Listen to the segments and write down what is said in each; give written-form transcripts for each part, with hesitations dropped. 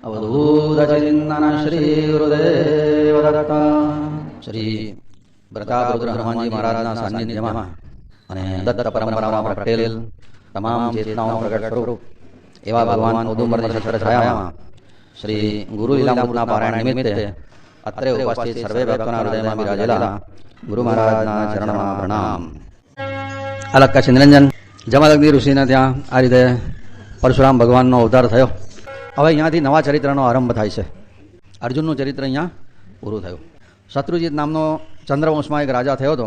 અવધૂતચિંતન શ્રી ગુરુદેવ દત્ત. શ્રી પ્રતાપરુદ્ર હનુમાનજી મહારાજના સાનિધ્યમાં અને દત્ત પરંપરામાં પ્રગટેલ તમામ ચેતનાઓ પ્રગટ સ્વરૂપ એવા ભગવાન ઉદુંબરની છત્ર છાયામાં શ્રી ગુરુ લીલામૃતના પારાયણ નિમિત્તે અત્રે ઉપસ્થિત સર્વે ભક્તોના હૃદયમાં બિરાજેલા ગુરુ મહારાજના ચરણમાં પ્રણામ. અલગ કચ્છ નિરંજન જમદગ્નિ ઋષિને ત્યાં આ રીતે પરશુરામ ભગવાનનો અવતાર થયો. હવે અહીંયાથી નવા ચરિત્રનો આરંભ થાય છે. અર્જુનનું ચરિત્ર અહીંયા પૂરું થયું. શત્રુજીત નામનો ચંદ્રવંશમાં એક રાજા થયો હતો,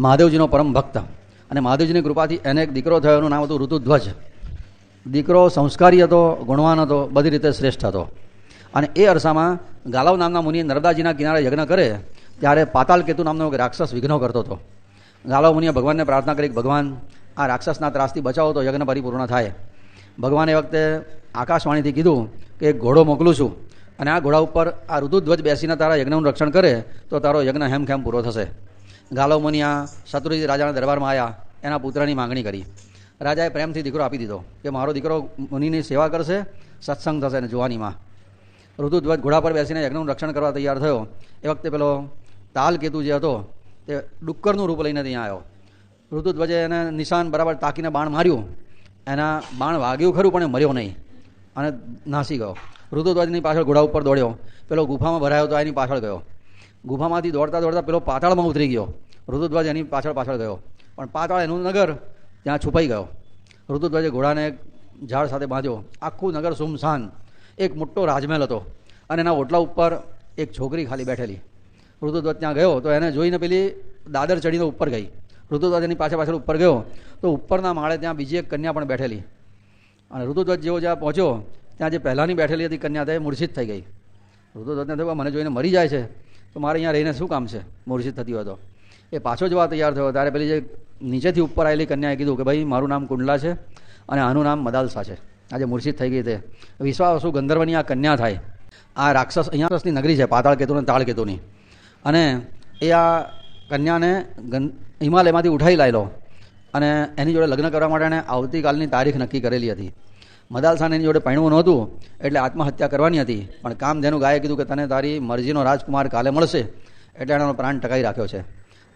મહાદેવજીનો પરમ ભક્ત, અને મહાદેવજીની કૃપાથી એને એક દીકરો થયો. એનું નામ હતું ઋતુધ્વજ. દીકરો સંસ્કારી હતો, ગુણવાન હતો, બધી રીતે શ્રેષ્ઠ હતો. અને એ અરસામાં ગાલવ નામના મુનિ નર્મદાજીના કિનારે યજ્ઞ કરે ત્યારે પાતાલ કેતુ નામનો એક રાક્ષસ વિઘ્નો કરતો હતો. ગાલવ મુનિએ ભગવાનને પ્રાર્થના કરી, ભગવાન આ રાક્ષસના ત્રાસથી બચાવો તો યજ્ઞ પરિપૂર્ણ થાય. ભગવાને એ વખતે આકાશવાણીથી કીધું કે એક ઘોડો મોકલું છું, અને આ ઘોડા ઉપર આ ઋતુધ્વજ બેસીને તારા યજ્ઞનું રક્ષણ કરે તો તારો યજ્ઞ હેમખેમ પૂરો થશે. ગાલવ મુનિ આ શત્રુજીત રાજાના દરબારમાં આવ્યા, એના પુત્રની માંગણી કરી. રાજાએ પ્રેમથી દીકરો આપી દીધો કે મારો દીકરો મુનિની સેવા કરશે, સત્સંગ થશે અને જુવાનીમાં. ઋતુધ્વજ ઘોડા પર બેસીને યજ્ઞનું રક્ષણ કરવા તૈયાર થયો. એ વખતે પેલો તાલ કેતુ જે હતો તે ડુક્કરનું રૂપ લઈને ત્યાં આવ્યો. ઋતુધ્વજે એને નિશાન બરાબર તાકીને બાણ માર્યું. એના બાણ વાગ્યું ખરું પણ એ મર્યો નહીં અને નાસી ગયો. ઋતુધ્વજની પાછળ ઘોડા ઉપર દોડ્યો. પેલો ગુફામાં ભરાયો તો એની પાછળ ગયો. ગુફામાંથી દોડતા દોડતા પેલો પાતાળમાં ઉતરી ગયો. ઋતુધ્વજ એની પાછળ ગયો, પણ પાતાળ એનું નગર ત્યાં છુપાઈ ગયો. ઋતુધ્વજે ઘોડાને એક ઝાડ સાથે બાંધ્યો. આખું નગર સુમસાન. એક મોટો રાજમહેલ હતો અને એના ઓટલા ઉપર એક છોકરી ખાલી બેઠેલી. ઋતુધ્વજ ત્યાં ગયો તો એને જોઈને પેલી દાદર ચડીને ઉપર ગઈ. ઋતુધ્વજ એની પાછળ ઉપર ગયો તો ઉપરના માળે ત્યાં બીજી એક કન્યા પણ બેઠેલી. અને ઋતુધ્વજ જેવો જ્યાં પહોંચ્યો ત્યાં જે પહેલાંની બેઠેલી હતી કન્યા તે મૂર્છિત થઈ ગઈ. ઋતુધ્વજને થયું મને જોઈને મરી જાય છે તો મારે અહીંયા રહીને શું કામ છે, મૂર્છિત થતી હોય તો. એ પાછો જવા તૈયાર થયો ત્યારે પેલી જે નીચેથી ઉપર આવેલી કન્યાએ કીધું કે ભાઈ મારું નામ કુંડલા છે અને આનું નામ મદાલસા છે. આજે મૂર્છિત થઈ ગઈ તે વિશ્વાસુ ગંધર્વની આ કન્યા થાય. આ રાક્ષસ અહીંયાની નગરી છે, પાતાળ કેતુ અને તાળ કેતુની. અને એ આ કન્યાને હિમાલયમાંથી ઉઠાવી લાવેલો અને એની જોડે લગ્ન કરવા માટે એણે આવતીકાલની તારીખ નક્કી કરેલી હતી. મદાલસાને એની જોડે પરણવું નહોતું એટલે આત્મહત્યા કરવાની હતી, પણ કામધેનુ ગાયે કીધું કે તને તારી મરજીનો રાજકુમાર કાલે મળશે, એટલે એનો પ્રાણ ટકાઈ રાખ્યો છે.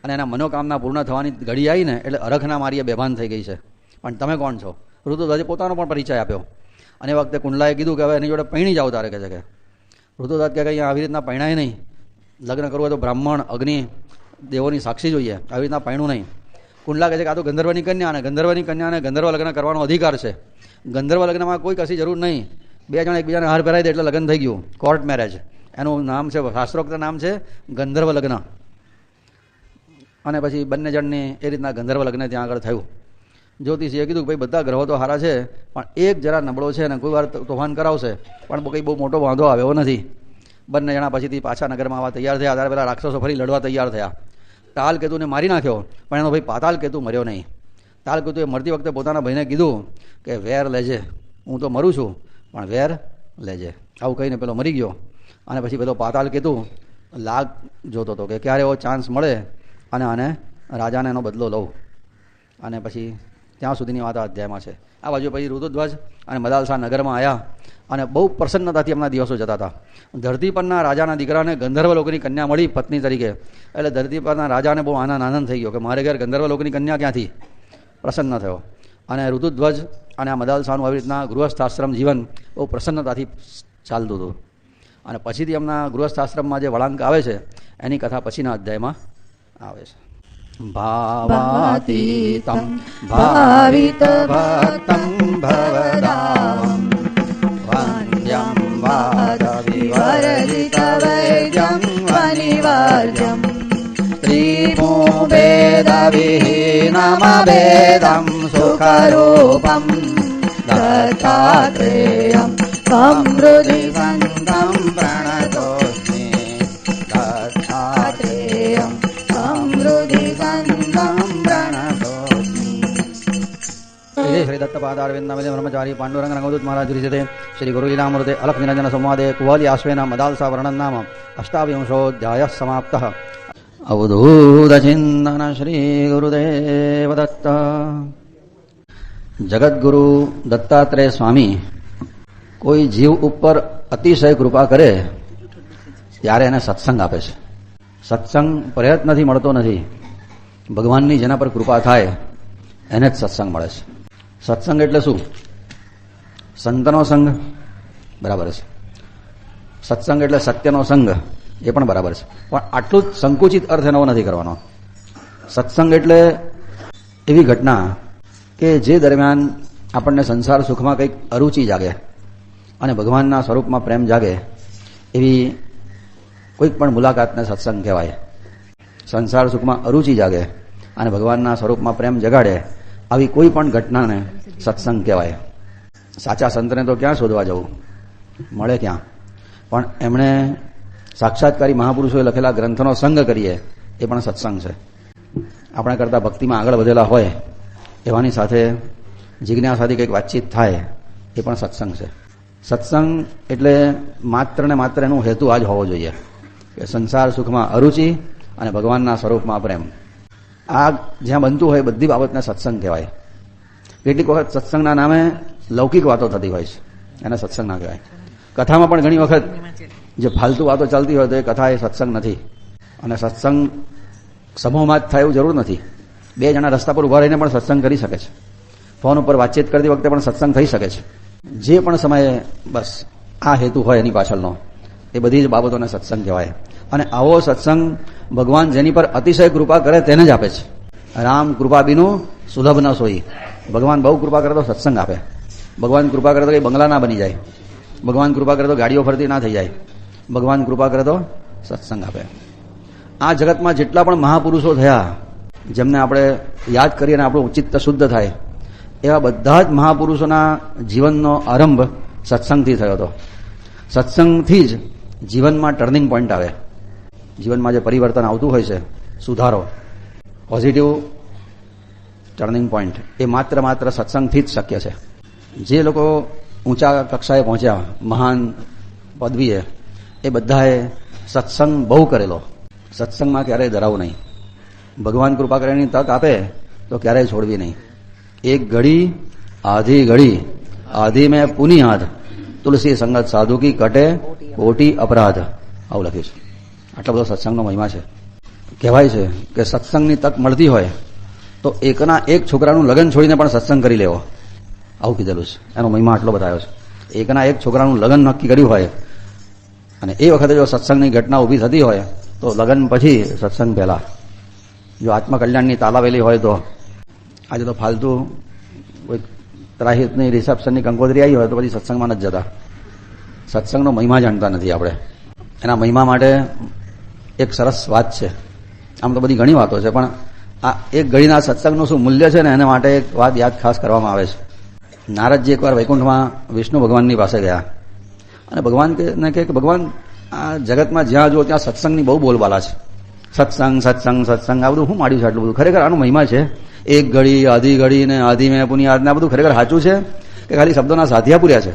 અને એના મનોકામના પૂર્ણ થવાની ઘડી આવીને એટલે અરખના મારીએ બેભાન થઈ ગઈ છે. પણ તમે કોણ છો? ઋતુધ્વજે પોતાનો પણ પરિચય આપ્યો. અને એ વખતે કુંડલાએ કીધું કે હવે એની જોડે પૈણી જાવ તારે, કહે છે કે ઋતુધ્વજ કે અહીંયા આવી રીતના પૈણાય નહીં, લગ્ન કરવું હોય તો બ્રાહ્મણ અગ્નિ દેવોની સાક્ષી જોઈએ, આવી રીતના પૈણું નહીં. કુંડલા કહે છે કે આ તો ગંધર્વની કન્યા, અને ગંધર્વની કન્યાને ગંધર્વ લગ્ન કરવાનો અધિકાર છે. ગંધર્વ લગ્નમાં કોઈ કશી જરૂર નહીં, બે જણ એકબીજાને હાર પહેરાવી દે એટલે લગ્ન થઈ ગયું, કોર્ટ મેરેજ. એનું નામ છે, શાસ્ત્રોક્ત નામ છે ગંધર્વ લગ્ન. અને પછી બંને જણની એ રીતના ગંધર્વ લગ્ન ત્યાં આગળ થયું. જ્યોતિષીએ કીધું કે ભાઈ બધા ગ્રહો તો સારા છે પણ એક જરા નબળો છે અને કોઈ વાર તોફાન કરાવશે, પણ કંઈ બહુ મોટો વાંધો આવ્યો નથી. બંને જણા પછીથી પાછા નગરમાં આવવા તૈયાર થયા. ત્યારે પેલા રાક્ષસો ફરી લડવા તૈયાર થયા. તાલ કેતુને મારી નાખ્યો, પણ એનો ભાઈ પાતાલ કેતુ મર્યો નહીં. તાલ કેતુએ મરતી વખતે પોતાના ભાઈને કીધું કે વેર લેજે, હું તો મરું છું પણ વેર લેજે. આવું કહીને પેલો મરી ગયો. અને પછી પેલો પાતાલ કેતુ લાગ જોતો હતો કે ક્યારે એવો ચાન્સ મળે અને આને રાજાને એનો બદલો લઉં. અને પછી ત્યાં સુધીની વાત આ અધ્યાયમાં છે. આ બાજુ પછી ઋતુધ્વજ અને મદાલસા નગરમાં આવ્યા અને બહુ પ્રસન્નતાથી એમના દિવસો જતા હતા. ધરતી પરના રાજાના દીકરાને ગંધર્વ લોકોની કન્યા મળી પત્ની તરીકે, એટલે ધરતી પરના રાજાને બહુ આનંદ થઈ ગયો કે મારે ઘેર ગંધર્વ લોકોની કન્યા ક્યાંથી. પ્રસન્ન થયો. અને ઋતુધ્વજ અને આ મદાલસાનું આવી રીતના ગૃહસ્થાશ્રમ જીવન બહુ પ્રસન્નતાથી ચાલતું હતું. અને પછીથી એમના ગૃહસ્થાશ્રમમાં જે વળાંક આવે છે એની કથા પછીના અધ્યાયમાં આવે છે. ભાવાતીતમ ભાવિત ભક્તમ ભવદામ વંદ્યમ વાદ વિવર્જિત વૈદ્યમ વનિવર્જમ ત્રિપો ભેદ વિહીનમ ભેદમ સુખરૂપમ દત્તાત્રેયમ સમૃદ્ધિ સંતમ પ્રણતોસ્મિ દત્તાત્રેયમ સમૃદ્ધિ સંતમ પ્રણતોસ્મિ. શ્રી દત્તપાદારવિંદમ બ્રહ્મચારી પાંડુરંગ રંગદૂત મહારાજ વિરચતે શ્રી ગુરુલીલામૃતે અલખ નિરંજન સંવાદે કુવલી આશ્વેન મદાલસા વર્ણન નામ અષ્ટાવિંશોऽધ્યાયः સમાપ્તઃ. અવધૂતચિંતન શ્રી ગુરુદેવ દત્ત. જગદગુરુ દત્તાત્રેય સ્વામી કોઈ જીવ ઉપર અતિશય કૃપા કરે ત્યારે એને સત્સંગ આપે છે. સત્સંગ પ્રયત્નથી મળતો નથી. ભગવાનની જેના પર કૃપા થાય એને જ સત્સંગ મળે છે. સત્સંગ એટલે શું? સંતનો સંગ બરાબર છે. સત્સંગ એટલે સત્યનો સંગ એ પણ બરાબર છે. પણ આટલું જ સંકુચિત અર્થ એનો નથી કરવાનો. સત્સંગ એટલે એવી ઘટના કે જે દરમિયાન આપણને સંસાર સુખમાં કંઈક અરુચિ જાગે અને ભગવાનના સ્વરૂપમાં પ્રેમ જાગે એવી કોઈક પણ મુલાકાતને સત્સંગ કહેવાય. સંસાર સુખમાં અરુચિ જાગે અને ભગવાનના સ્વરૂપમાં પ્રેમ જગાડે આવી કોઈ પણ ઘટનાને સત્સંગ કહેવાય. સાચા સંતને તો ક્યાં શોધવા જવું, મળે ક્યાં? પણ એમણે સાક્ષાત્કારી મહાપુરુષોએ લખેલા ગ્રંથનો સંગ કરીએ એ પણ સત્સંગ છે. આપણા કરતાં ભક્તિમાં આગળ વધેલા હોય એવાની સાથે જિજ્ઞાસાથી કંઈક વાતચીત થાય એ પણ સત્સંગ છે. સત્સંગ એટલે માત્ર ને માત્ર એનું હેતુ આ જ હોવો જોઈએ કે સંસાર સુખમાં અરુચિ અને ભગવાનના સ્વરૂપમાં પ્રેમ. આ જ્યાં બનતું હોય બધી બાબતને સત્સંગ કહેવાય. કેટલીક વખત સત્સંગના નામે લૌકિક વાતો થતી હોય છે, એને સત્સંગ ના કહેવાય. કથામાં પણ ઘણી વખત જે ફાલતુ વાતો ચાલતી હોય તો એ કથા એ સત્સંગ નથી. અને સત્સંગ સમૂહમાં જ થાય એવું જરૂર નથી. બે જણા રસ્તા પર ઉભા રહીને પણ સત્સંગ કરી શકે છે. ફોન ઉપર વાતચીત કરતી વખતે પણ સત્સંગ થઈ શકે છે. જે પણ સમયે બસ આ હેતુ હોય એની પાછળનો એ બધી જ બાબતોને સત્સંગ કહેવાય. અને આવો સત્સંગ ભગવાન જેની પર અતિશય કૃપા કરે તેને જ આપે છે. રામ કૃપા બીનું સુલભ ન સોઈ. ભગવાન બહુ કૃપા કરે તો સત્સંગ આપે. ભગવાન કૃપા કરે તો કંઈ બંગલા ના બની જાય. ભગવાન કૃપા કરે તો ગાડીઓ ફરતી ના થઈ જાય. ભગવાન કૃપા કરે તો સત્સંગ આપે. આ જગતમાં જેટલા પણ મહાપુરુષો થયા જેમને આપણે યાદ કરીએ અને આપણું ચિત્ત શુદ્ધ થાય એવા બધા જ મહાપુરુષોના જીવનનો આરંભ સત્સંગથી થયો હતો. સત્સંગથી જ જીવનમાં ટર્નિંગ પોઈન્ટ આવે. જીવનમાં જે પરિવર્તન આવતું હોય છે, સુધારો, પોઝિટિવ ટર્નિંગ પોઈન્ટ એ માત્ર સત્સંગથી જ શક્ય છે. જે લોકો ઊંચા કક્ષાએ પહોંચ્યા, મહાન પદવીએ, એ બધાએ સત્સંગ બહુ કરેલો. સત્સંગમાં ક્યારેય ડરાવું નહીં. ભગવાન કૃપા કરીને તક આપે તો ક્યારેય છોડવી નહીં. એક ઘડી આધી મેં પુની હાથ તુલસી સંગત સાધુ કી કટે કોટી અપરાધ, આવું લખ્યું છે. આટલો બધો સત્સંગનો મહિમા છે. કહેવાય છે કે સત્સંગની તક મળતી હોય તો એકના એક છોકરાનું લગ્ન છોડીને પણ સત્સંગ કરી લેવો, આવું કીધેલું છે. એનો મહિમા આટલો બતાવ્યો છે. એકના એક છોકરાનું લગ્ન નક્કી કર્યું હોય અને એ વખતે જો સત્સંગની ઘટના ઊભી થતી હોય તો લગ્ન પછી સત્સંગ પહેલા. જો આત્મકલ્યાણની તાલાવેલી હોય તો આજે તો ફાલતુ કોઈ ત્રાહિતની રિસેપ્શનની કંકોત્રી આવી હોય તો પછી સત્સંગમાં નથી જતા. સત્સંગનો મહિમા જાણતા નથી આપણે. એના મહિમા માટે એક સરસ વાત છે. આમ તો બધી ઘણી વાતો છે પણ આ એક ઘડીના સત્સંગનું શું મૂલ્ય છે ને એના માટે એક વાત યાદ ખાસ કરવામાં આવે છે. નારદજી એકવાર વૈકુંઠમાં વિષ્ણુ ભગવાનની પાસે ગયા અને ભગવાનને કહે કે ભગવાન આ જગતમાં જ્યાં જુઓ ત્યાં સત્સંગની બહુ બોલબાલા છે. સત્સંગ આ બધું શું માંડ્યું છે આટલું બધું? ખરેખર આનો મહિમા છે? એક ઘડી આધી ઘડી ને આધી મેં પુની આધ ને આ બધું ખરેખર સાચું છે કે ખાલી શબ્દોના સાધિયા પૂર્યા છે?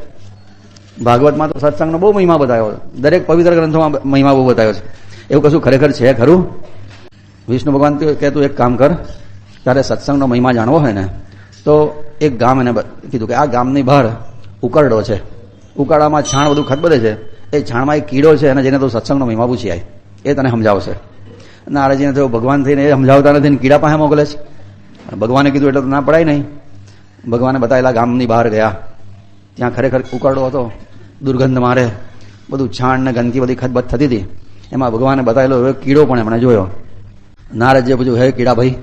ભાગવતમાં તો સત્સંગનો બહુ મહિમા બતાવ્યો, દરેક પવિત્ર ગ્રંથોમાં મહિમા બહુ બતાવ્યો છે. એવું કશું ખરેખર છે ખરું? વિષ્ણુ ભગવાન કે તું એક કામ કર, તારે સત્સંગનો મહિમા જાણવો હોય ને તો એક ગામ એને કીધું કે આ ગામની બહાર ઉકરડો છે, ઉકાળામાં છાણ બધું ખદબદે છે, એ છાણમાં એક કીડો છે અને જેને તું સત્સંગનો મહિમા પૂછી આય, એ તને સમજાવશે. નારદજીને થયું ભગવાન થઈને એ સમજાવતા નથી ને કીડા પાસે મોકલે છે. ભગવાને કીધું એટલે તો ના પડાય નહીં. ભગવાને બતાવેલા ગામની બહાર ગયા, ત્યાં ખરેખર ઉકરડો હતો, દુર્ગંધ મારે, બધું છાણ ને ગંદકી બધી ખદબદ થતી હતી. એમાં ભગવાને બતાવેલો કીડો પણ એમણે જોયો. નારદજીએ પૂછ્યું, હે કીડા ભાઈ,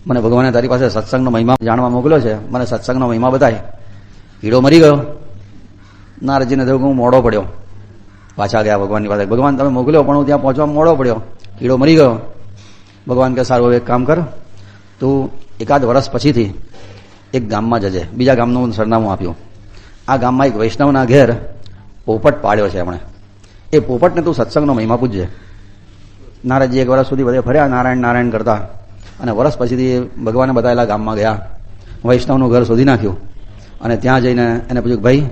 મને ભગવાને તારી પાસે સત્સંગનો મહિમા જાણવા મોકલ્યો છે, મને સત્સંગનો મહિમા બતાય. કીડો મરી ગયો. નારદજીને થયું કે હું મોડો પડ્યો. પાછા ગયા ભગવાનની પાસે. ભગવાન તમે મોકલ્યો પણ હું ત્યાં પહોંચવા મોડો પડ્યો, કીડો મરી ગયો. ભગવાન કે સારું, હવે એક કામ કર, તું એકાદ વર્ષ પછીથી એક ગામમાં જજે. બીજા ગામનું સરનામું આપ્યું. આ ગામમાં એક વૈષ્ણવના ઘેર પોપટ પાડ્યો છે એમણે. એ પોપટને તું સત્સંગનો મહિમા પૂછજે. નારદજી એક વર્ષ સુધી બધે ફર્યા નારાયણ નારાયણ કરતા અને વર્ષ પછીથી ભગવાને બતાવેલા ગામમાં ગયા. વૈષ્ણવનું ઘર શોધી નાખ્યું અને ત્યાં જઈને એને પૂછ્યું, ભાઈ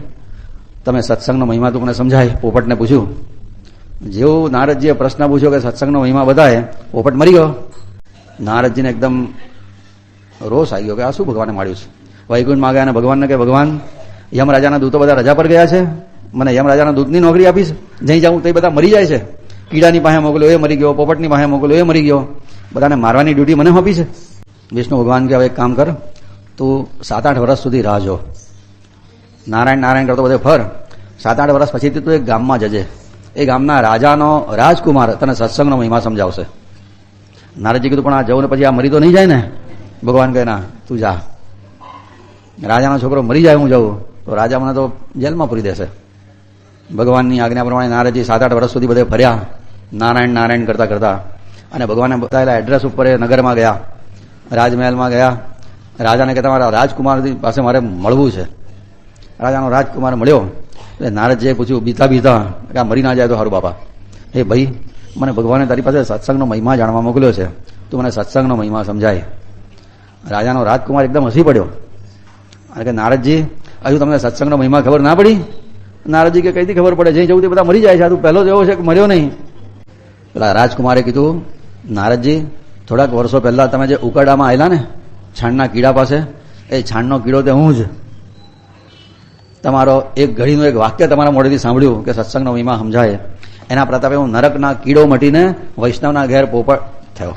તમે સત્સંગનો મહિમા તું મને સમજાય? પોપટને પૂછ્યું. જેવું નારદજીએ પ્રશ્ન પૂછ્યો કે સત્સંગનો મહિમા બતાય, પોપટ મરી ગયો. નારદજીને એકદમ રોષ આવી ગયો કે આ શું ભગવાને માળ્યું છે. વૈકુંઠમાં ગયા અને ભગવાનને કે ભગવાન યમરાજાના દૂતો બધા રજા પર ગયા છે, મને યમરાજાના દૂતની નોકરી આપીશ, જઈ જાઉં તો એ બધા મરી જાય છે. કીડાની પાસે મોકલ્યો એ મરી ગયો, પોપટની પાસે મોકલ્યો એ મરી ગયો, બધાને મારવાની ડ્યુટી મને આપી છે. વિષ્ણુ ભગવાન કે હવે એક કામ કર, તું 7-8 વર્ષ સુધી રાહ જો, નારાયણ નારાયણ કરતો બધે ફર, 7-8 વર્ષ પછી તું એક ગામમાં જજે, એ ગામના રાજાનો રાજકુમાર તને સત્સંગનો મહિમા સમજાવશે. નારદજી કીધું પણ આ જવું ને પછી આ મરી તો નહીં જાય ને? ભગવાન કહે ના, તું જા. રાજાનો છોકરો મરી જાય હું જાઉં તો રાજા મને તો જેલમાં પૂરી દેશે. ભગવાનની આજ્ઞા પ્રમાણે નારદજી 7-8 વર્ષ સુધી બધે ફર્યા, નારાયણ નારાયણ કરતા કરતા, અને ભગવાને બતાવેલા એડ્રેસ ઉપર એ નગરમાં ગયા, રાજમહેલમાં ગયા. રાજાને કહેતા મારા રાજકુમાર પાસે મારે મળવું છે. રાજાનો રાજકુમાર મળ્યો એટલે નારદજીએ પૂછ્યું બીતા બીતા કે આ મરી ના જાય તો સારું બાપા. હે ભાઈ, મને ભગવાને તારી પાસે સત્સંગનો મહિમા જાણવા મોકલ્યો છે, તું મને સત્સંગનો મહિમા સમજાય. રાજાનો રાજકુમાર એકદમ હસી પડ્યો અને કે નારદજી, હજુ તમને સત્સંગનો મહિમા ખબર ના પડી? નારદજી કે કઈથી ખબર પડે, જઈ જવું તે બધા મરી જાય છે, તું પહેલો જ એવો છે કે મર્યો નહીં. પેલા રાજકુમારે કીધું નારદજી, થોડાક વર્ષો પહેલા તમે જે ઉકરડામાં આવેલા ને છાણના કીડા પાસે, એ છાણનો કીડો તે હું જ. તમારો એક ઘડીનું એક વાક્ય તમારા મોઢેથી સાંભળ્યું કે સત્સંગનો મહિમા સમજાય, એના પ્રતાપે હું નરકના કીડો મટીને વૈષ્ણવના ઘેર પોપટ થયો.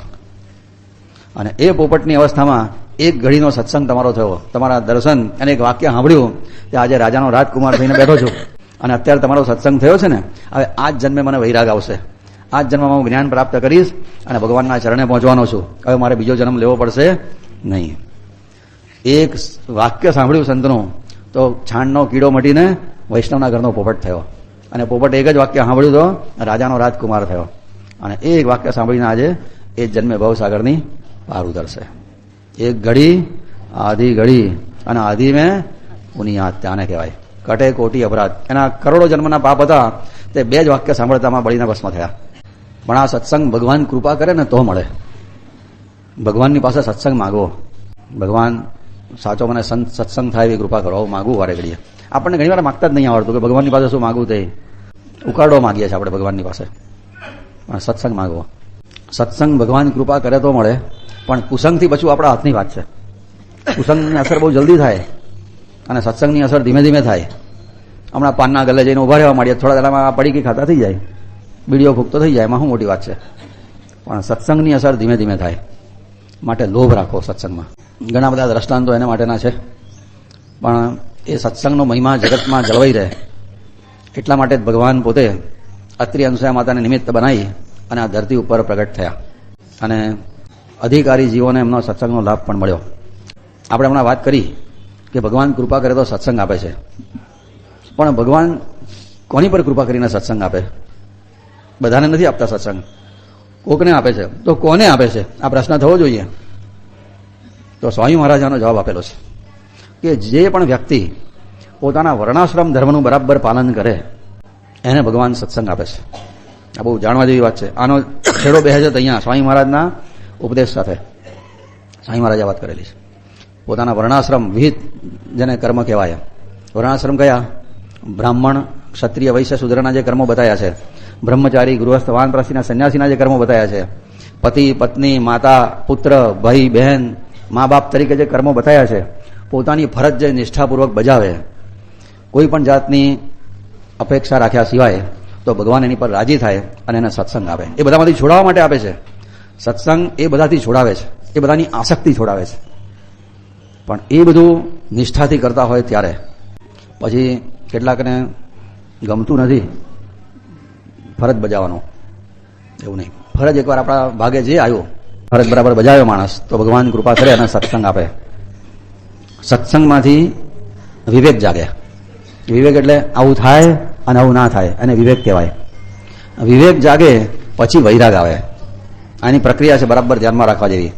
અને એ પોપટની અવસ્થામાં એક ઘડીનો સત્સંગ તમારો થયો, તમારા દર્શન અને એક વાક્ય સાંભળ્યું કે આજે રાજાનો રાજકુમાર થઈને બેઠો છું, અને અત્યારે તમારો સત્સંગ થયો છે ને, હવે આ જ જન્મે મને વૈરાગ આવશે, આ જ જન્મમાં હું જ્ઞાન પ્રાપ્ત કરીશ અને ભગવાનના ચરણે પહોંચવાનો છું, હવે મારે બીજો જન્મ લેવો પડશે નહીં. એક વાક્ય સાંભળ્યું સંતનું તો છાણનો કીડો મટીને વૈષ્ણવના ઘરનો પોપટ થયો, અને પોપટ એક જ વાક્ય સાંભળ્યું તો રાજાનો રાજકુમાર થયો, અને એક વાક્ય સાંભળીને આજે એ જન્મે ભવસાગરની પાર ઉતરશે. એક ઘડી આધી ઘડી, અને આધી મેં પુનિયાત ત્યાંને કહેવાય, કટે કોટી અપરાધ. એના કરોડો જન્મના પાપ હતા, તે 2 જ વાક્ય સાંભળતામાં બળીને ભસ્મ થયા. પણ આ સત્સંગ ભગવાન કૃપા કરે ને તો મળે. ભગવાનની પાસે સત્સંગ માગો, ભગવાન સાચો મને સત્સંગ થાય એવી કૃપા કરો, માગવું વારે ઘડીએ. આપણને ઘણી વાર માગતા જ નહીં આવડતું કે ભગવાનની પાસે શું માગવું તે ઉકાળો માગીએ છીએ આપણે ભગવાનની પાસે. પણ સત્સંગ માગવો, સત્સંગ ભગવાન કૃપા કરે તો મળે, પણ કુસંગથી બચવું આપણા હાથની વાત છે. કુસંગની અસર બહુ જલ્દી થાય અને સત્સંગની અસર ધીમે ધીમે થાય. હમણાં પાનના ગલે જઈને ઉભા રહેવા માંડીએ, થોડા દાડામાં પડીકી ખાતા થઈ જાય, બીડીઓ ફૂંકતો થઈ જાય, એમાં શું મોટી વાત છે? પણ સત્સંગની અસર ધીમે ધીમે થાય. માટે લોભ રાખો સત્સંગમાં. ઘણા બધા દ્રષ્ટાંતો એના માટેના છે, પણ એ સત્સંગનો મહિમા જગતમાં જળવાઈ રહે એટલા માટે જ ભગવાન પોતે અત્રિ અનુસૂયા માતાને નિમિત્ત બનાવી અને આ ધરતી ઉપર પ્રગટ થયા, અને અધિકારી જીવોને એમનો સત્સંગનો લાભ પણ મળ્યો. આપણે હમણાં વાત કરી કે ભગવાન કૃપા કરે તો સત્સંગ આપે છે, પણ ભગવાન કોની પર કૃપા કરીને સત્સંગ આપે? બધાને નથી આપતા સત્સંગ, કોકને આપે છે. તો કોને આપે છે આ પ્રશ્ન થવો જોઈએ. તો સ્વામી મહારાજાનો જવાબ આપેલો છે કે જે પણ વ્યક્તિ પોતાના વર્ણાશ્રમ ધર્મનું બરાબર પાલન કરે એને ભગવાન સત્સંગ આપે છે. આ બહુ જાણવા જેવી વાત છે. આનો છેડો બેસે છે અહીંયા સ્વામી મહારાજના ઉપદેશ સાથે. સ્વામી મહારાજે વાત કરેલી છે. પોતાના વર્ણાશ્રમ વિહિત જેને કર્મ કહેવાય, વર્ણાશ્રમ કયા? બ્રાહ્મણ, ક્ષત્રિય, વૈશ્ય, શૂદ્રના જે કર્મો બતાવ્યા છે, બ્રહ્મચારી, ગૃહસ્થ, વાનપ્રસ્થીના, સંન્યાસીના જે કર્મો બતાવ્યા છે, પતિ, પત્ની, માતા, પુત્ર, ભાઈ, બહેન, મા બાપ તરીકે જે કર્મો બતાવ્યા છે, પોતાની ફરજ જે નિષ્ઠાપૂર્વક બજાવે, કોઈ પણ જાતની અપેક્ષા રાખ્યા સિવાય, તો ભગવાન એની પર રાજી થાય અને એને સત્સંગ આપે. એ બધામાંથી છોડાવવા માટે આપે છે. સત્સંગ એ બધાથી છોડાવે છે, એ બધાની આસક્તિ છોડાવે છે. પણ એ બધું નિષ્ઠાથી કરતા હોય ત્યારે. પછી કેટલાકને ગમતું નથી ફરજ બજાવવાનો, એવું નહીં. ફરજ એકવાર આપણા ભાગે જે આવ્યો, ફરજ બરાબર બજાવ્યો માણસ, તો ભગવાન કૃપા કરે અને સત્સંગ આપે. સત્સંગમાંથી વિવેક જાગે. વિવેક એટલે આવું થાય અને આવું ના થાય, અને વિવેક કહેવાય. વિવેક જાગે પછી વૈરાગ આવે. આની પ્રક્રિયા છે, બરાબર ધ્યાનમાં રાખવા જેવી.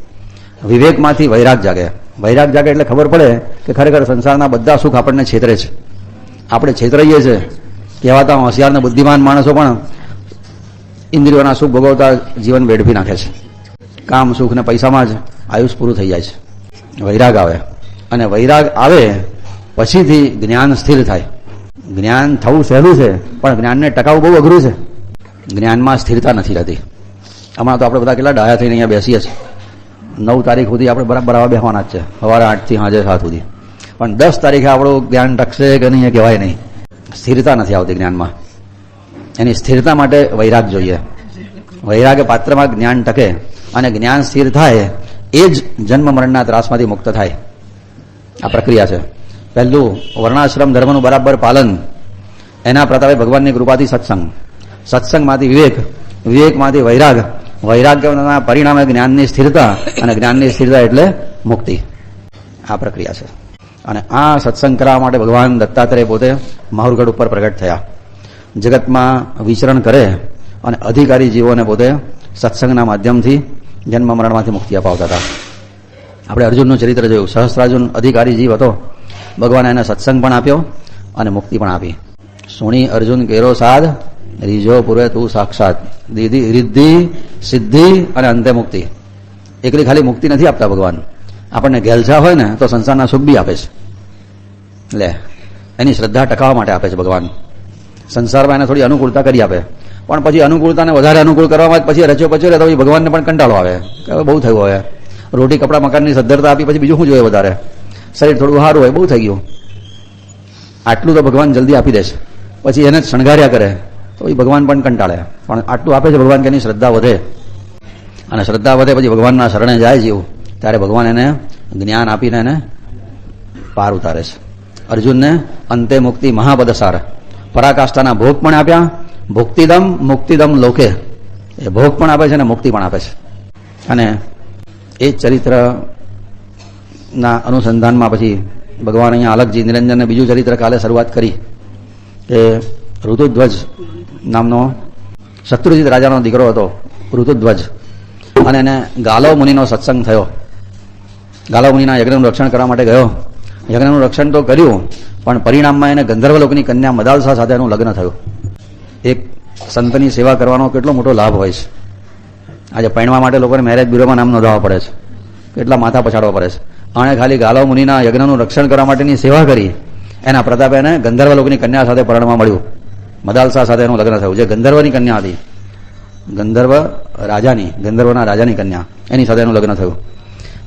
વિવેકમાંથી વૈરાગ જાગે. વૈરાગ જાગે એટલે ખબર પડે કે ખરેખર સંસારના બધા સુખ આપણને છેતરે છે, આપણે છેતરાઈએ છીએ. કહેવાતા હોશિયાર ને બુદ્ધિમાન માણસો પણ ઇન્દ્રિયોના સુખ ભોગવતા જીવન વેડફી નાખે છે. કામ, સુખ ને પૈસામાં જ આયુષ પૂરું થઈ જાય છે. વૈરાગ આવે, અને વૈરાગ આવે પછીથી જ્ઞાન સ્થિર થાય. જ્ઞાન થવું સહેલું છે, પણ જ્ઞાનને ટકાવવું બહુ અઘરું છે. જ્ઞાનમાં સ્થિરતા નથી રહેતી. હમણાં તો આપણે બધા કેટલા ડાયા થઈને અહીંયા બેસીએ છીએ. 9 તારીખ સુધી આપણે બરાબર આવા બેસવાના જ છે, સવારે 8 થી સાંજે 7 સુધી. પણ 10 તારીખે આપણું જ્ઞાન ટકશે કે નહીં એ કહેવાય નહીં. સ્થિરતા નથી આવતી જ્ઞાનમાં. એની સ્થિરતા માટે વૈરાગ જોઈએ. વૈરાગ પાત્રમાં જ્ઞાન ટકે અને જ્ઞાન સ્થિર થાય એ જ જન્મ મરણના ત્રાસમાંથી મુક્ત થાય. આ પ્રક્રિયા છે. પહેલું વર્ણાશ્રમ ધર્મનું બરાબર પાલન, એના પ્રતાપે ભગવાનની કૃપાથી સત્સંગ, સત્સંગમાંથી વિવેક, વિવેકમાંથી વૈરાગ, વૈરાગ્યના પરિણામે જ્ઞાનની સ્થિરતા, અને જ્ઞાનની સ્થિરતા એટલે મુક્તિ. આ પ્રક્રિયા છે. અને આ સત્સંગ કરવા માટે ભગવાન દત્તાત્રેય પોતે માહુરગઢ ઉપર પ્રગટ થયા. જગતમાં વિચરણ કરે અને અધિકારી જીવોને પોતે સત્સંગના માધ્યમથી જન્મ મરણમાંથી મુક્તિ અપાવતા હતા. આપણે અર્જુનનું ચરિત્ર જોયું. સહસ્ત્રાર્જુન અધિકારી જીવ હતો. ભગવાને એને સત્સંગ પણ આપ્યો અને મુક્તિ પણ આપી. સુણી અર્જુન કેરો સાધ, રીજો પૂરે તું સાક્ષાત, દીદી રિદ્ધિ સિદ્ધિ અને અંતે મુક્તિ. એકલી ખાલી મુક્તિ નથી આપતા ભગવાન. આપણને ઘેલછા હોય ને તો સંસારના સુખ બી આપે છે. લે, એની શ્રદ્ધા ટકાવવા માટે આપે છે ભગવાન. સંસારમાં એને થોડી અનુકૂળતા કરી આપે, પણ પછી અનુકૂળતાને વધારે અનુકૂળ કરવામાં પછી રચ્યો પચ્યો રહે તો ભગવાનને પણ કંટાળો આવે કે હવે બહુ થયું. હવે રોટી કપડા મકાનની સદ્ધરતા આપી પછી બીજું શું જોઈએ વધારે? શરીર થોડું સારું હોય, બહુ થઈ ગયું. આટલું તો ભગવાન જલ્દી આપી દે છે. પછી એને શણગાર્યા કરે તો એ ભગવાન પણ કંટાળે. પણ આટલું આપે છે ભગવાન કે એની શ્રદ્ધા વધે, અને શ્રદ્ધા વધે પછી ભગવાનના શરણે જાય જેવું, ત્યારે ભગવાન એને જ્ઞાન આપીને એને પાર ઉતારે છે. અર્જુનને અંતે મુક્તિ મહાપદસાર, પરાકાષ્ઠાના ભોગ પણ આપ્યા. ભુક્તિદમ મુક્તિદમ લોકે, એ ભોગ પણ આપે છે અને મુક્તિ પણ આપે છે. અને એ ચરિત્રના અનુસંધાનમાં પછી ભગવાન અહીંયા અલગજી નિરંજનને બીજું ચરિત્ર કાલે શરૂઆત કરી કે ઋતુધ્વજ નામનો શત્રુજીત રાજાનો દીકરો હતો ઋતુધ્વજ, અને એને ગાલવ મુનિનો સત્સંગ થયો. ગાલવ મુનિના યજ્ઞનું રક્ષણ કરવા માટે ગયો. યજ્ઞનું રક્ષણ તો કર્યું, પણ પરિણામમાં એને ગંધર્વલોકની કન્યા મદાલસા સાથે એનું લગ્ન થયું. એક સંતની સેવા કરવાનો કેટલો મોટો લાભ હોય છે. આજે પૈણવા માટે લોકોને મેરેજ બ્યુરોમાં નામ નોંધાવવા પડે છે, કેટલા માથા પછાડવા પડે છે. આણે ખાલી ગાલવ મુનિના યજ્ઞનું રક્ષણ કરવા માટેની સેવા કરી, એના પ્રતાપે એને ગંધર્વલોકની કન્યા સાથે પરણવા મળ્યું. મદાલસા સાથે એનું લગ્ન થયું, જે ગંધર્વની કન્યા હતી, ગંધર્વના રાજાની કન્યા, એની સાથે એનું લગ્ન થયું.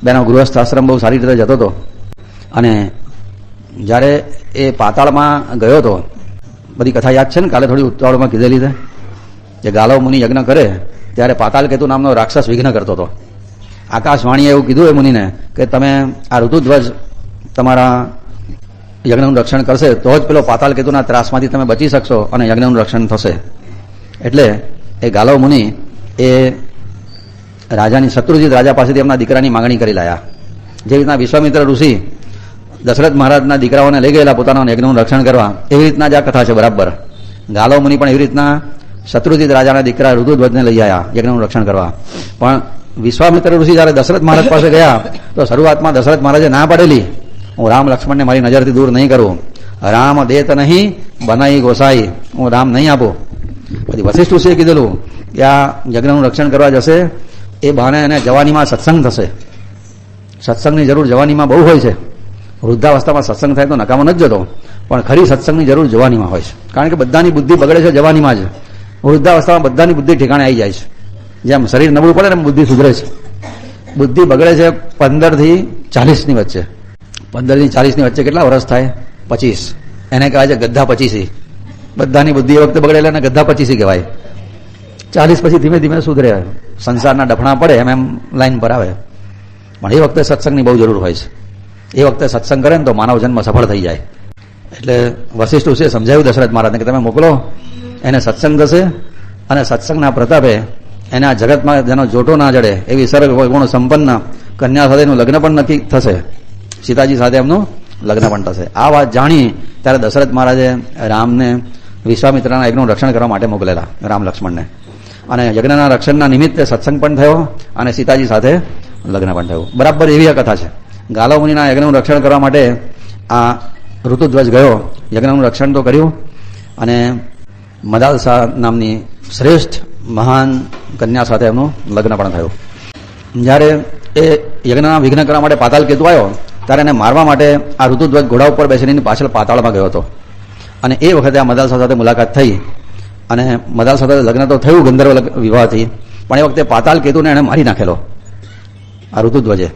બેનો ગૃહસ્થ આશ્રમ બહુ સારી રીતે જતો હતો. અને જ્યારે એ પાતાળમાં ગયો હતો, બધી કથા યાદ છે ને, કાલે થોડી ઉતાવળમાં કીધેલી છે, જે ગાલવ મુનિ યજ્ઞ કરે ત્યારે પાતાળ કેતુ નામનો રાક્ષસ વિઘ્ન કરતો હતો. આકાશવાણીએ એવું કીધું એ મુનિને કે તમે આ ઋતુધ્વજ તમારા યજ્ઞનું રક્ષણ કરશે તો જ પેલો પાતાળ કેતુના ત્રાસમાંથી તમે બચી શકશો અને યજ્ઞનું રક્ષણ થશે. એટલે એ ગાલવ મુનિ એ રાજાની શત્રુજીત રાજા પાસેથી એમના દીકરાની માંગણી કરી લાયા. જે રીતના વિશ્વામિત્ર ઋષિ દશરથ મહારાજના દીકરાઓને લઈ ગયેલા પોતાના યજ્ઞનું રક્ષણ કરવા, એવી રીતના જ આ કથા છે બરાબર. ગાલવ મુનિ પણ એવી રીતના શત્રુજીત રાજાના દીકરા ઋતુધ્વજને લઈ આવ્યા યજ્ઞનું રક્ષણ કરવા. પણ વિશ્વામિત્ર ઋષિ જયારે દશરથ મહારાજ પાસે ગયા તો શરૂઆતમાં દશરથ મહારાજે ના પાડેલી, હું રામ લક્ષ્મણને મારી નજરથી દૂર નહીં કરું, રામ દેત નહીં બનાઈ ગોસાઈ, હું રામ નહીં આપું. પછી વશિષ્ઠ ઋષિએ કીધેલું કે આ યજ્ઞનું રક્ષણ કરવા જશે એ બહાને એને જવાનીમાં સત્સંગ થશે. સત્સંગની જરૂર જવાનીમાં બહુ હોય છે. વૃદ્ધાવસ્થામાં સત્સંગ થાય તો નકામો નથી જતો, પણ ખરી સત્સંગની જરૂર જવાનીમાં હોય છે. કારણ કે બધાની બુદ્ધિ બગડે છે જવાનીમાં જ. વૃદ્ધાવસ્થામાં બધાની બુદ્ધિ ઠેકાણે આવી જાય છે. જેમ શરીર નબળું પડે ને બુદ્ધિ સુધરે છે. બુદ્ધિ બગડે છે 15 થી 40 ની વચ્ચે. 15 થી 40 ની વચ્ચે કેટલા વર્ષ થાય? 25. એને કહેવાય છે ગધા 25. બધાની બુદ્ધિ એ વખતે બગડે એટલે એને ગધા 25 કહેવાય. 40 પછી ધીમે ધીમે સુધરે, સંસારના ડફણા પડે એમ લાઈન પર આવે. પણ એ વખતે સત્સંગની બહુ જરૂર હોય છે. એ વખતે સત્સંગ કરે ને તો માનવ જન્મ સફળ થઈ જાય. એટલે વશિષ્ઠ ઋષિએ સમજાવ્યું દશરથ મહારાજને કે તમે મોકલો, એને સત્સંગ થશે અને સત્સંગના પ્રતાપે એના જગતમાં જેનો જોટો ના જડે એવી સર્વ ગુણ સંપન્ન કન્યા સાથે એનું લગ્ન પણ નક્કી થશે. સીતાજી સાથે એમનું લગ્ન પણ થશે. આ વાત જાણી ત્યારે દશરથ મહારાજે રામને વિશ્વામિત્રના યજ્ઞનું રક્ષણ કરવા માટે મોકલેલા, રામ લક્ષ્મણને. અને યજ્ઞના રક્ષણના નિમિત્તે સત્સંગ પણ થયો અને સીતાજી સાથે લગ્ન પણ થયું. બરાબર એવી આ કથા છે. ગાલવ મુનિના યજ્ઞનું રક્ષણ કરવા માટે આ ઋતુધ્વજ ગયો, યજ્ઞનું રક્ષણ તો કર્યું અને મદાલસા નામની શ્રેષ્ઠ મહાન કન્યા સાથે એમનું લગ્ન પણ થયું. જ્યારે એ યજ્ઞના વિઘ્ન કરવા માટે પાતાળ કેતુ આવ્યો ત્યારે એને મારવા માટે આ ઋતુધ્વજ ઘોડા ઉપર બેસીને પાછળ પાતાળમાં ગયો હતો. અને એ વખતે આ મદાલસા સાથે મુલાકાત થઈ અને મદાલસા સાથે લગ્ન તો થયું ગંધર્વ વિવાહથી, પણ એ વખતે પાતાળ કેતુને એને મારી નાખેલો આ ઋતુધ્વજે.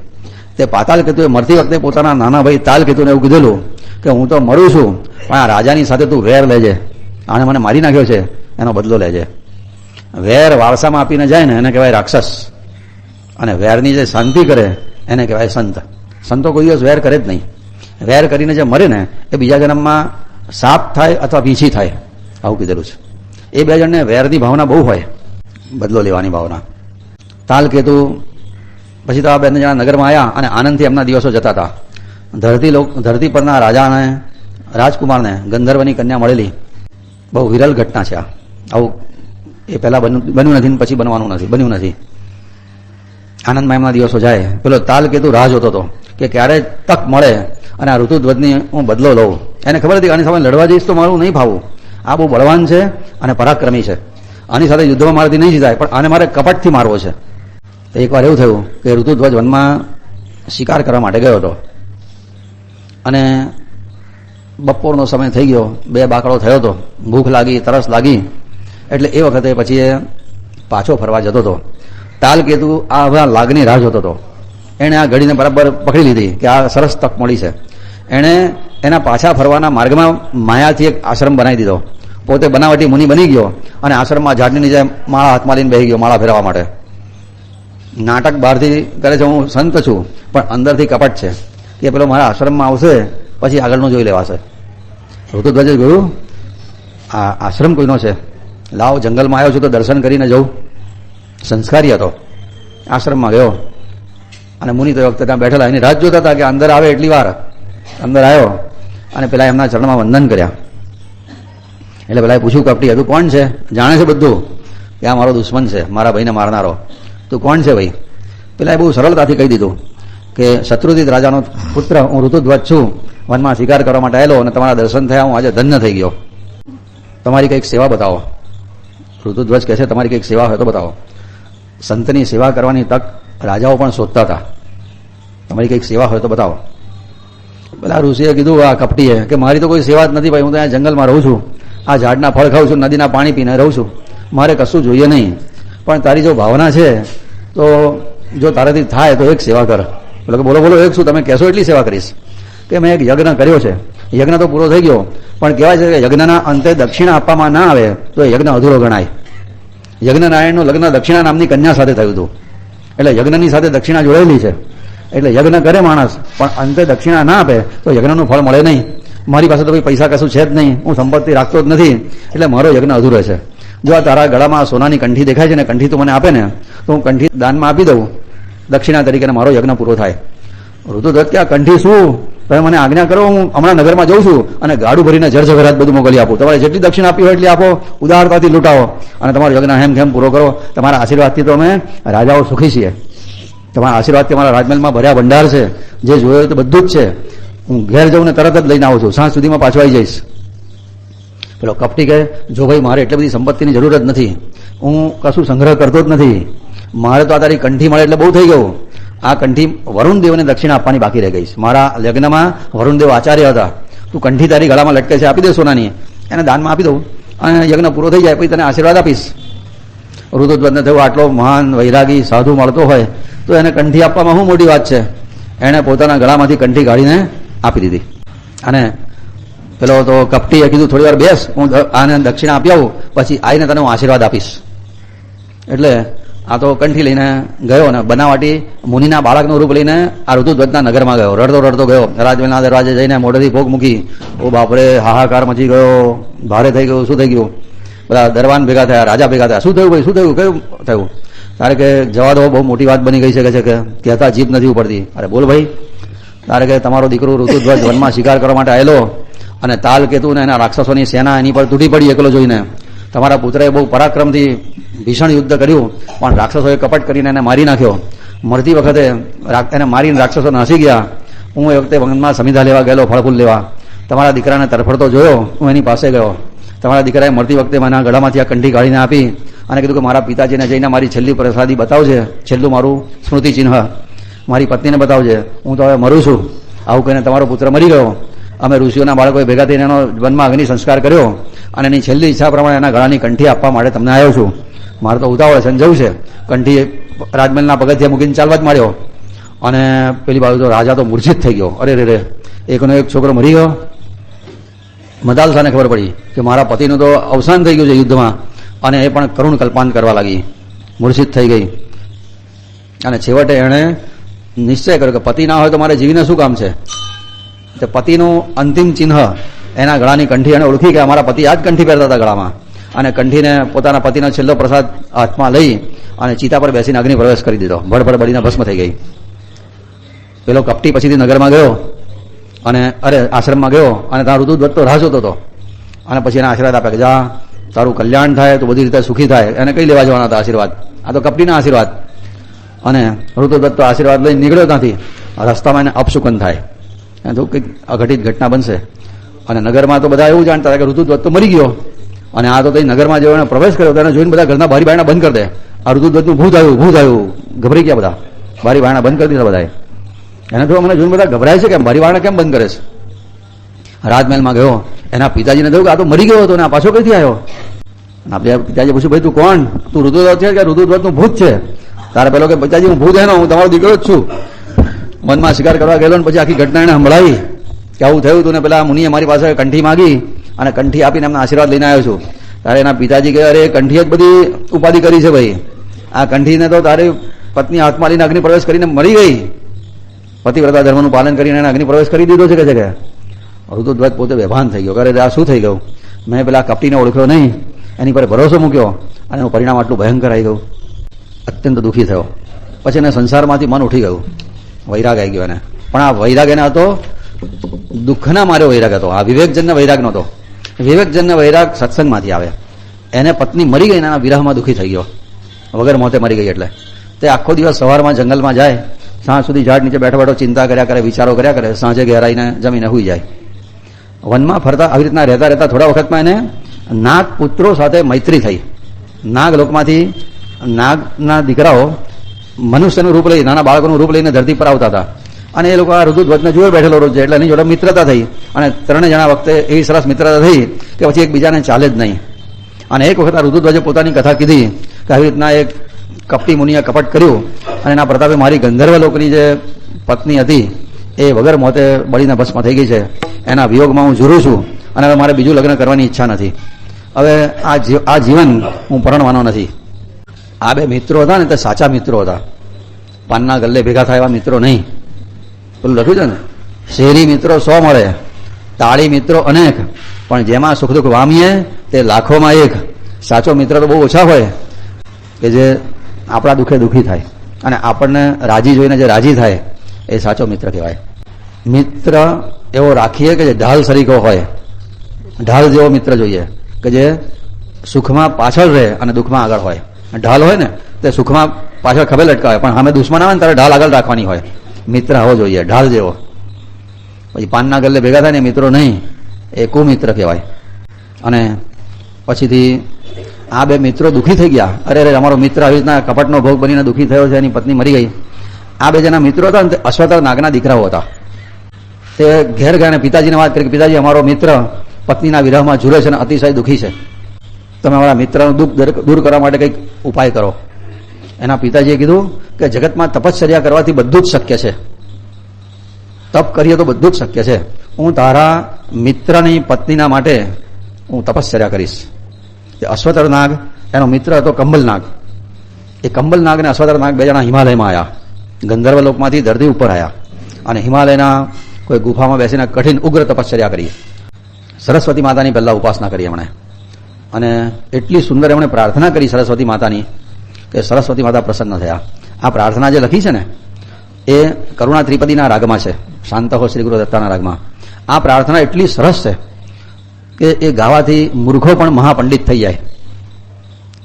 તે પાતાલ કેતુએ મરતી વખતે પોતાના નાના ભાઈ તાલ કેતુને એવું કીધેલું કે હું તો મરું છું પણ આ રાજાની સાથે તું વેર લેજે, આને મને મારી નાખ્યો છે એનો બદલો લેજે. વેર વારસામાં આપીને જાય ને એને કહેવાય રાક્ષસ, અને વેરની જે શાંતિ કરે એને કહેવાય સંત. સંતો કોઈ દિવસ વેર કરે જ નહીં. વેર કરીને જે મરે ને એ બીજા જન્મમાં સાપ થાય અથવા પીછી થાય, આવું કીધેલું છે. એ બે જણને વેરની ભાવના બહુ હોય, બદલો લેવાની ભાવના. તાલ કેતુ પછી તો આ બે જણા નગરમાં આવ્યા અને આનંદથી એમના દિવસો જતા હતા. ધરતી પરના રાજા અને રાજકુમારને ગંધર્વની કન્યા મળેલી બહુ વિરલ ઘટના છે. આવું એ પહેલા બન્યું નથી ને પછી બન્યું નથી. આનંદમાં એમના દિવસો જાય. પેલો તાલ કેતુ રાહ જોતો હતો કે ક્યારે તક મળે અને આ ઋતુધ્વજની હું બદલો લઉં. એને ખબર હતી આની સામે લડવા જઈશ તો મારું નહીં ફાવું, આ બહુ બળવાન છે અને પરાક્રમી છે, આની સાથે યુદ્ધમાં મારાથી નહીં જીતાય, પણ આને મારે કપટથી મારવો છે. એકવાર એવું થયું કે ઋતુધ્વજ વનમાં શિકાર કરવા માટે ગયો હતો અને બપોરનો સમય થઈ ગયો, 2 બાકડો થયો હતો, ભૂખ લાગી, તરસ લાગી, એટલે એ વખતે પછી એ પાછો ફરવા જતો હતો. તાલ કેતુ આ હવે લાગની રાહ જોતો હતો. એણે આ ઘડીને બરાબર પકડી લીધી કે આ સરસ તક મળી છે. એણે એના પાછા ફરવાના માર્ગમાં માયાથી એક આશ્રમ બનાવી દીધો. પોતે બનાવટી મુનિ બની ગયો અને આશ્રમમાં ઝાડની નીચે માળા હાથમાં લઈને બેસી ગયો માળા ફેરવા માટે. નાટક બહારથી કરે છે હું સંત છું, પણ અંદરથી કપટ છે કે પેલો મારા આશ્રમમાં આવશે પછી આગળનું જોઈ લેવાશે. ઋતુધ્વજે કહ્યું આ આશ્રમ કોઈનો છે, લાવ જંગલમાં આવ્યો છું તો દર્શન કરીને જવું. સંસ્કારી હતો. આશ્રમમાં ગયો અને મુનિ તો વખતે ત્યાં બેઠેલા એની રાહ જોતા હતા કે અંદર આવે. એટલી વાર અંદર આવ્યો અને પેલા એમના ચરણમાં વંદન કર્યા. એટલે પેલા પૂછ્યું કપટી તું કોણ છે, જાણે છે બધું કે આ મારો દુશ્મન છે, મારા ભાઈને મારનારો, તું કોણ છે ભાઈ? પેલા બહુ સરળતાથી કહી દીધું કે શત્રુજીત રાજાનો પુત્ર હું ઋતુધ્વજ છું, વનમાં શિકાર કરવા માટે આવેલો અને તમારા દર્શન થયા, હું આજે ધન્ય થઈ ગયો, તમારી કંઈક સેવા બતાવો. ઋતુધ્વજ કહે છે તમારી કંઈક સેવા હોય તો બતાવો. સંતની સેવા કરવાની તક રાજાઓ પણ શોધતા હતા. તમારી કંઈક સેવા હોય તો બતાવો. પેલા ઋષિએ કીધું આ કપટીએ કે મારી તો કોઈ સેવા જ નથી ભાઈ, હું તો અહીંયા જંગલમાં રહું છું, આ ઝાડના ફળ ખાઉં છું, નદીના પાણી પીને રહું છું, મારે કશું જોઈએ નહીં. પણ તારી જો ભાવના છે તો જો તારાથી થાય તો એક સેવા કર. એટલે બોલો બોલો એક શું, તમે કહેશો એટલી સેવા કરીશ. કે મેં એક યજ્ઞ કર્યો છે, યજ્ઞ તો પૂરો થઈ ગયો, પણ કહેવાય છે કે યજ્ઞના અંતે દક્ષિણા આપવામાં ના આવે તો એ યજ્ઞ અધૂરો ગણાય. યજ્ઞનારાયણનું લગ્ન દક્ષિણા નામની કન્યા સાથે થયું હતું, એટલે યજ્ઞની સાથે દક્ષિણા જોડેલી છે. એટલે યજ્ઞ કરે માણસ પણ અંતે દક્ષિણા ના આપે તો યજ્ઞનું ફળ મળે નહીં. મારી પાસે તો કોઈ પૈસા કશું છે જ નહીં, હું સંપત્તિ રાખતો જ નથી, એટલે મારો યજ્ઞ અધૂરો છે. જો આ તારા ગળામાં સોનાની કંઠી દેખાય છે ને, કંઠી તું મને આપે ને તો હું કંઠી દાનમાં આપી દઉં દક્ષિણા તરીકે, મારો યજ્ઞ પૂરો થાય. ઋતુધ્વજ કે આ કંઠી શું, તમે મને આજ્ઞા કરો, હું હમણાં નગરમાં જઉં છું અને ગાડું ભરીને જરજગરાત બધું મોકલી આપું, તમારે જેટલી દક્ષિણા આપી હોય એટલી આપો, ઉદારતાથી લૂંટાવો અને તમારો યજ્ઞ હેમ પૂરો કરો. તમારા આશીર્વાદથી તો અમે રાજાઓ સુખી છીએ, તમારા આશીર્વાદથી અમારા રાજમહેલમાં ભર્યા ભંડાર છે, જે જોયું તો બધું જ છે. હું ઘેર જઉં ને તરત જ લઈને આવું છું, સાંજ સુધીમાં પાછો આવી જઈશ. પેલો કપટી કહે જો ભાઈ મારે એટલી બધી સંપત્તિની જરૂર જ નથી, હું કશું સંગ્રહ કરતો જ નથી, મારે તો આ તારી કંઠી મળે એટલે બહુ થઈ ગયું. આ કંઠી વરુણદેવને દક્ષિણા આપવાની બાકી રહી ગઈ. મારા લગ્નમાં વરુણદેવ આચાર્ય હતા, તું કંઠી તારી ગળામાં લટકે છે આપી દે સોનાની, એને દાનમાં આપી દઉં અને યજ્ઞ પૂરો થઈ જાય પછી તને આશીર્વાદ આપીશ. ઋતુધ્વજને થયું આટલો મહાન વૈરાગી સાધુ મળતો હોય તો એને કંઠી આપવામાં શું મોટી વાત છે. એણે પોતાના ગળામાંથી કંઠી કાઢીને આપી દીધી. અને પેલો તો કપટીએ કીધું થોડી વાર બેસ, હું આને દક્ષિણા આપી આવું, પછી આવીને તને હું આશીર્વાદ આપીશ. એટલે આ તો કંઠી લઈને ગયો અને બનાવટી મુનિના બાળકનું રૂપ લઈને આ ઋતુધ્વજના નગરમાં ગયો. રડતો રડતો ગયો, રાજમહેલના દરવાજે જઈને મોઢેથી ભોગ મૂકી. ઓ બાપરે, હાહાકાર મચી ગયો, ભારે થઈ ગયું, શું થઈ ગયું? બધા દરવાન ભેગા થયા, રાજા ભેગા થયા, શું થયું ભાઈ, શું થયું, કેવું થયું? તારે કે જવા દો, બહુ મોટી વાત બની ગઈ છે કે કહેતા જીભ નથી ઉપડતી. અરે બોલ ભાઈ. તારે કે તમારો દીકરો ઋતુધ્વજ વનમાં શિકાર કરવા માટે આવેલો અને તાલ કેતુ ને એના રાક્ષસોની સેના એની પર તૂટી પડી એકલો જોઈને. તમારા પુત્રએ બહુ પરાક્રમથી ભીષણ યુદ્ધ કર્યું, પણ રાક્ષસોએ કપટ કરીને એને મારી નાખ્યો. મરતી વખતે એને મારીને રાક્ષસો નાસી ગયા. હું એ વખતે વનમાં સમિધા લેવા ગયેલો, ફળફૂલ લેવા. તમારા દીકરાને તરફડતો જોયો, હું એની પાસે ગયો. તમારા દીકરાએ મરતી વખતે મને ગળામાંથી આ કંઠી કાઢીને આપી અને કીધું કે મારા પિતાજીને જઈને મારી છેલ્લી પ્રસાદી બતાવજે, છેલ્લું મારું સ્મૃતિ ચિહ્ન મારી પત્નીને બતાવજે, હું તો હવે મરું છું. આવું કહીને તમારો પુત્ર મરી ગયો. અમે ઋષિઓના બાળકોએ ભેગા થઈને એનો વનમાં અગ્નિ સંસ્કાર કર્યો અને એની છેલ્લી ઈચ્છા પ્રમાણે એના ગળાની કંઠી આપવા માટે તમને આવ્યો છું. મારે તો ઉતાવળ છે, જવું છે. કંઠી રાજમહેલના પગથિયે મૂકીને ચાલવા જ માંડ્યો. અને પેલી બાજુ તો રાજા તો મૂર્છિત થઈ ગયો. અરે રે, એકનો એક છોકરો મરી ગયો. મદાલસાને ખબર પડી કે મારા પતિનું તો અવસાન થઈ ગયું છે યુદ્ધમાં, અને એ પણ કરુણ કલ્પાંત કરવા લાગી, મૂર્છિત થઈ ગઈ. અને છેવટે એણે નિશ્ચય કર્યો કે પતિ ના હોય તો મારે જીવીને શું કામ છે. તે પતિનું અંતિમ ચિહ્ન એના ગળાની કંઠી એને ઓળખી કે અમારા પતિ આ જ કંઠી પહેરતા હતા ગળામાં, અને કંઠીને પોતાના પતિનો છેલ્લો પ્રસાદ હાથમાં લઈ અને ચિતા પર બેસીને અગ્નિ પ્રવેશ કરી દીધો. ભડભડ બળીને ભસ્મ થઈ ગઈ. પેલો કપટી પછીથી નગરમાં ગયો અને આશ્રમમાં ગયો, અને ત્યાં ઋતુધ્વજ તો રાહ જોતો હતો. અને પછી એને આશીર્વાદ આપ્યા કે જા તારું કલ્યાણ થાય, તો બધી રીતે સુખી થાય. એને કઈ લેવા જવાના હતા આશીર્વાદ? આ તો કપટીના આશીર્વાદ. અને ઋતુધ્વજ તો આશીર્વાદ લઈને નીકળ્યો ત્યાંથી. રસ્તામાં એને અપશુકન થાય, તો કંઈક અઘટિત ઘટના બનશે. અને નગરમાં તો બધા એવું જાણતા હતા કે ઋતુધ્વજ તો મરી ગયો, અને આ તો નગરમાં જેવો એને પ્રવેશ કર્યો તો એને જોઈને બધા ઘરના બારી બારણા બંધ કરી દે. આ ઋતુધ્વજનું ભૂત આવ્યું, ગભરાઈ ગયા બધા, બારી બારણા બંધ કરી દીધા બધાએ. એને તો મને જોઈને બધા ગભરાય છે કે બારી બારણા કેમ બંધ કરે છે. રાજમહેલમાં ગયો, એના પિતાજીને થયું કે આ તો મરી ગયો હતો ને આ પાછો કઈથી આવ્યો. આપણે પિતાજી પૂછ્યું, ભાઈ તું કોણ? તું ઋતુધ્વજ છે કે ઋતુધ્વજનું ભૂત છે? તારે પેલો કે પિતાજી હું ભૂત એનો, હું તમારો દીકરો જ છું. મનમાં શિકાર કરવા ગયેલો, ને પછી આખી ઘટના એને સંભળાવી કે આવું થયું તું ને પેલા મુનિએ મારી પાસે કંઠી માગી અને કંઠી આપીને એમના આશીર્વાદ લઈને આવ્યો છું. તારે એના પિતાજી કહે, અરે કંઠીએ જ બધી ઉપાધિ કરી છે ભાઈ, આ કંઠીને તો તારી પત્ની હાથમાં લઈને અગ્નિ પ્રવેશ કરીને મરી ગઈ. પતિવ્રતા ધર્મનું પાલન કરીને એને અગ્નિ પ્રવેશ કરી દીધો છે કે ઋતુધ્વજ પોતે બેભાન થઈ ગયો. કરે આ શું થઈ ગયું? મેં પેલા કપટીને ઓળખ્યો નહીં, એની પર ભરોસો મૂક્યો, અને એનું પરિણામ આટલું ભયંકર આવી ગયું. અત્યંત દુઃખી થયો. પછી એને સંસારમાંથી મન ઉઠી ગયું, વૈરાગ આવી ગયો એને. પણ આ વૈરાગ એને હતો દુઃખના માર્યો વૈરાગ હતો, આ વિવેકજન્ય વૈરાગ નહોતો. વિવેકજન્ય વૈરાગ સત્સંગમાંથી આવે. એને પત્ની મરી ગઈ, એના વિરહમાં દુઃખી થઈ ગયો, વગર મોતે મરી ગઈ. એટલે તે આખો દિવસ સવારમાં જંગલમાં જાય, સાંજ સુધી ઝાડ નીચે બેઠો બેઠો ચિંતા કર્યા કરે, વિચારો કર્યા કરે, સાંજે ઘેરાઈને જમીને હુઈ જાય. વનમાં ફરતા આવી રીતના રહેતા રહેતા થોડા વખતમાં એને નાગ પુત્રો સાથે મૈત્રી થઈ. નાગ લોકમાંથી નાગના દીકરાઓ મનુષ્યનું રૂપ લઈ, નાના બાળકોનું રૂપ લઈને ધરતી પર આવતા હતા, અને એ લોકો આ ઋતુધ્વજને જોડે બેઠેલો રોજ છે, એટલે એની જોડે મિત્રતા થઈ. અને ત્રણે જણા વખતે એવી સરસ મિત્રતા થઈ કે પછી એકબીજાને ચાલે જ નહીં. અને એક વખત આ ઋતુધ્વજે પોતાની કથા કીધી કે આવી રીતના એક કપટી મુનિએ કપટ કર્યું, અને એના પ્રતાપે મારી ગંધર્વ લોકની જે પત્ની હતી એ વગર મોતે બળીને ભસ્મ થઈ ગઈ છે. એના વિયોગમાં હું ઝૂરું છું, અને હવે મારે બીજું લગ્ન કરવાની ઈચ્છા નથી. હવે આ જીવન હું પરણવાનો નથી. આ બે મિત્રો હતા ને તે સાચા મિત્રો હતા, પાનના ગલ્લે ભેગા થાય એવા મિત્રો નહીં. પેલું લખ્યું છે ને, શહેરી મિત્રો 100 મળે, તાળી મિત્રો અનેક, પણ જેમાં સુખ દુઃખ વામીએ તે લાખોમાં એક. સાચો મિત્ર તો બહુ ઓછા હોય કે જે આપણા દુઃખે દુઃખી થાય, અને આપણને રાજી જોઈને જે રાજી થાય એ સાચો મિત્ર કહેવાય. મિત્ર એવો રાખીએ કે જે ઢાલ સરીખો હોય, ઢાલ જેવો મિત્ર જોઈએ કે જે સુખમાં પાછળ રહે અને દુઃખમાં આગળ હોય. ઢાલ હોય ને તે સુખમાં પાછળ ખભે લટકાવે, પણ સામે દુશ્મન આવે ને ત્યારે ઢાલ આગળ રાખવાની હોય. મિત્ર આવો જોઈએ, ઢાલ જેવો. પછી પાનના ગલ્લે ભેગા થાય ને મિત્રો નહીં, એ કુમિત્ર કહેવાય. અને પછીથી આ બે મિત્રો દુઃખી થઈ ગયા. અરે અમારો મિત્ર આવી રીતના કપટનો ભોગ બનીને દુઃખી થયો છે, એની પત્ની મરી ગઈ. આ બે જેના મિત્રો હતા ને તે અશ્વતર નાગના દીકરાઓ હતા. તે ઘેર ગયા પિતાજીને વાત કરી કે પિતાજી અમારો મિત્ર પત્નીના વિરહમાં ઝૂરે છે અને અતિશય દુઃખી છે, તમે અમારા મિત્રનું દુઃખ દૂર કરવા માટે કંઈક ઉપાય કરો. એના પિતાજીએ કીધું કે જગતમાં તપશ્ચર્યા કરવાથી બધું જ શક્ય છે, તપ કરીએ તો બધું જ શક્ય છે. હું તારા મિત્રની પત્નીના માટે હું તપશ્ચર્યા કરીશ. અશ્વતર નાગ એનો મિત્ર હતો કંબલ નાગ. એ કંબલ નાગ અને અશ્વતર નાગ બે જણા હિમાલયમાં આવ્યા, ગંધર્વ લોકમાંથી ધરતી ઉપર આવ્યા, અને હિમાલયના કોઈ ગુફામાં બેસીને કઠિન ઉગ્ર તપશ્ચર્યા કરી. સરસ્વતી માતાની પહેલા ઉપાસના કરી એમણે, અને એટલી સુંદર એમણે પ્રાર્થના કરી સરસ્વતી માતાની કે સરસ્વતી માતા પ્રસન્ન થયા. આ પ્રાર્થના જે લખી છે ને એ કરુણા ત્રિપદીના રાગમાં છે, શાંતહો શ્રી ગુરુ દત્તાના રાગમાં. આ પ્રાર્થના એટલી સરસ છે કે એ ગાવાથી મૂર્ખો પણ મહાપંડિત થઈ જાય.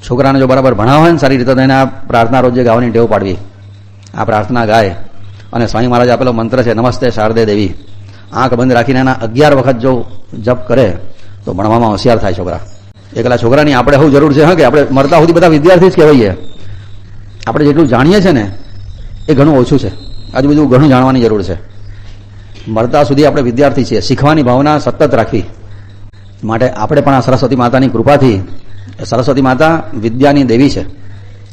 છોકરાને જો બરાબર ભણાવે હોય ને સારી રીતે, તો એને આ પ્રાર્થના રોજ ગાવાની ટેવ પાડવી. આ પ્રાર્થના ગાય, અને સ્વામી મહારાજ આપેલો મંત્ર છે નમસ્તે શારદે દેવી. આંખ બંધ રાખીને એના 11 વખત જો જપ કરે તો ભણવામાં હોશિયાર થાય છોકરા. એકલા છોકરાની આપણે શું જરૂર છે? હા, કે આપણે મરતા સુધી બધા વિદ્યાર્થી જ કહેવાઈએ. આપણે જેટલું જાણીએ છીએ ને એ ઘણું ઓછું છે, આજુ બધું ઘણું જાણવાની જરૂર છે. મરતા સુધી આપણે વિદ્યાર્થી છીએ, શીખવાની ભાવના સતત રાખવી. માટે આપણે પણ આ સરસ્વતી માતાની કૃપાથી, સરસ્વતી માતા વિદ્યાની દેવી છે,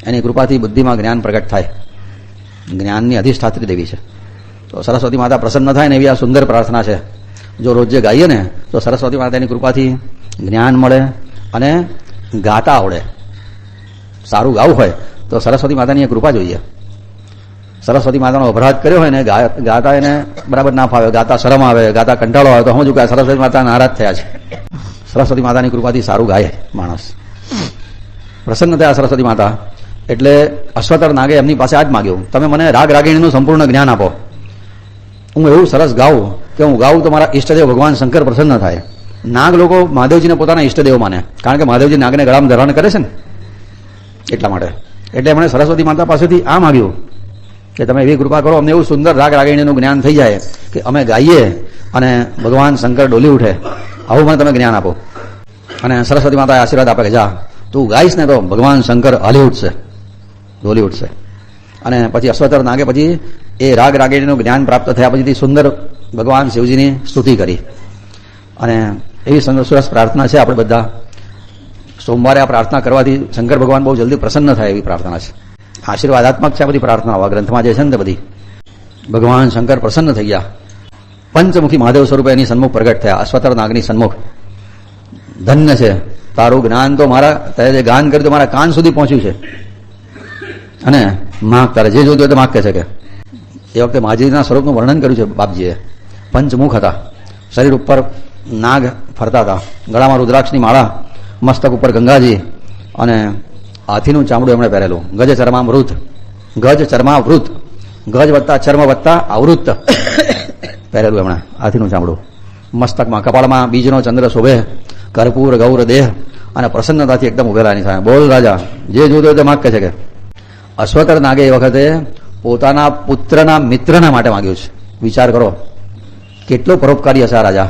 એની કૃપાથી બુદ્ધિમાં જ્ઞાન પ્રગટ થાય. જ્ઞાનની અધિષ્ઠાત્રી દેવી છે. તો સરસ્વતી માતા પ્રસન્ન થાય ને એવી આ સુંદર પ્રાર્થના છે. જો રોજ જે ગાઈએ ને તો સરસ્વતી માતાની કૃપાથી જ્ઞાન મળે અને ગાતા આવડે. સારું ગાવું હોય તો સરસ્વતી માતાની કૃપા જોઈએ. સરસ્વતી માતાનો અપરાધ કર્યો હોય ને ગાતા એને બરાબર ના ફાવે, ગાતા શરમ આવે, ગાતા કંટાળો આવે તો સમજુ કે સરસ્વતી માતા નારાજ થયા છે. સરસ્વતી માતાની કૃપાથી સારું ગાય માણસ. પ્રસન્ન થયા સરસ્વતી માતા એટલે અશ્વતર નાગે એમની પાસે આ જ માગ્યું, તમે મને રાગ રાગિણીનું સંપૂર્ણ જ્ઞાન આપો. હું એવું સરસ ગાઉં કે હું ગાઉં તો મારા ઈષ્ટદેવ ભગવાન શંકર પ્રસન્ન થાય. નાગ લોકો મહાદેવજીને પોતાના ઈષ્ટદેવ માને, કારણ કે મહાદેવજી નાગને ગળામાં ધારણ કરે છે ને એટલા માટે. એટલે એમણે સરસ્વતી માતા પાસેથી આ માગ્યું કે તમે એવી કૃપા કરો, અમને એવું સુંદર રાગ રાગિણીનું જ્ઞાન થઈ જાય કે અમે ગાઈએ અને ભગવાન શંકર ડોલી ઉઠે, આવું મને તમે જ્ઞાન આપો. અને સરસ્વતી માતાએ આશીર્વાદ આપે કે જા તું ગાઈશ ને તો ભગવાન શંકર હલી ઉઠશે, ડોલી ઉઠશે. અને પછી અશ્વતર નાગે પછી એ રાગ રાગિણીનું જ્ઞાન પ્રાપ્ત થયા પછીથી સુંદર ભગવાન શિવજીની સ્તુતિ કરી. અને એવી સરસ પ્રાર્થના છે. આપણે બધા સોમવારે આ પ્રાર્થના કરવાથી શંકર ભગવાન બહુ જલ્દી પ્રસન્ન થાય એવી પ્રાર્થના છે. આશીર્વાદાત્મક છે આ બધી પ્રાર્થનાઓ, આ ગ્રંથમાં જે છે ને તે બધી. ભગવાન શંકર પ્રસન્ન થઈ ગયા, પંચમુખી મહાદેવ સ્વરૂપે એની સન્મુખ પ્રગટ થયા, અશ્વતર નાગની સન્મુખ. ધન્ય છે તારું જ્ઞાન, તો મારા તે જે ગાન કર્યું તો મારા કાન સુધી પહોંચ્યું છે. અને માગ તારે જે જોતું હોય તો માગ કહે છે કે એ વખતે મહાજીના સ્વરૂપનું વર્ણન કર્યું છે બાપજીએ. પંચમુખ હતા, શરીર ઉપર નાગ ફરતા હતા, ગળામાં રુદ્રાક્ષની માળા, મસ્તક ઉપર ગંગાજી અને હાથીનું ચામડું એમણે પહેરેલું. ગજ ચર્માવૃત, ગજ ચર્માવૃત, ગજ વત્તા ચર્મ વત્તા આવૃત પહેરેલું એમણે હાથીનું ચામડું. મસ્તકમાં કપાળમાં બીજનો ચંદ્ર શોભે, કર્પૂર ગૌર દેહ અને પ્રસન્નતાથી એકદમ ઉભેલા એની સામે. બોલ રાજા, જે જોતું હોય તે માગ કહે છે કે અશ્વતર નાગે એ વખતે પોતાના પુત્રના મિત્રના માટે માગ્યું છે. વિચાર કરો કેટલો પરોપકારી હશે આ રાજા.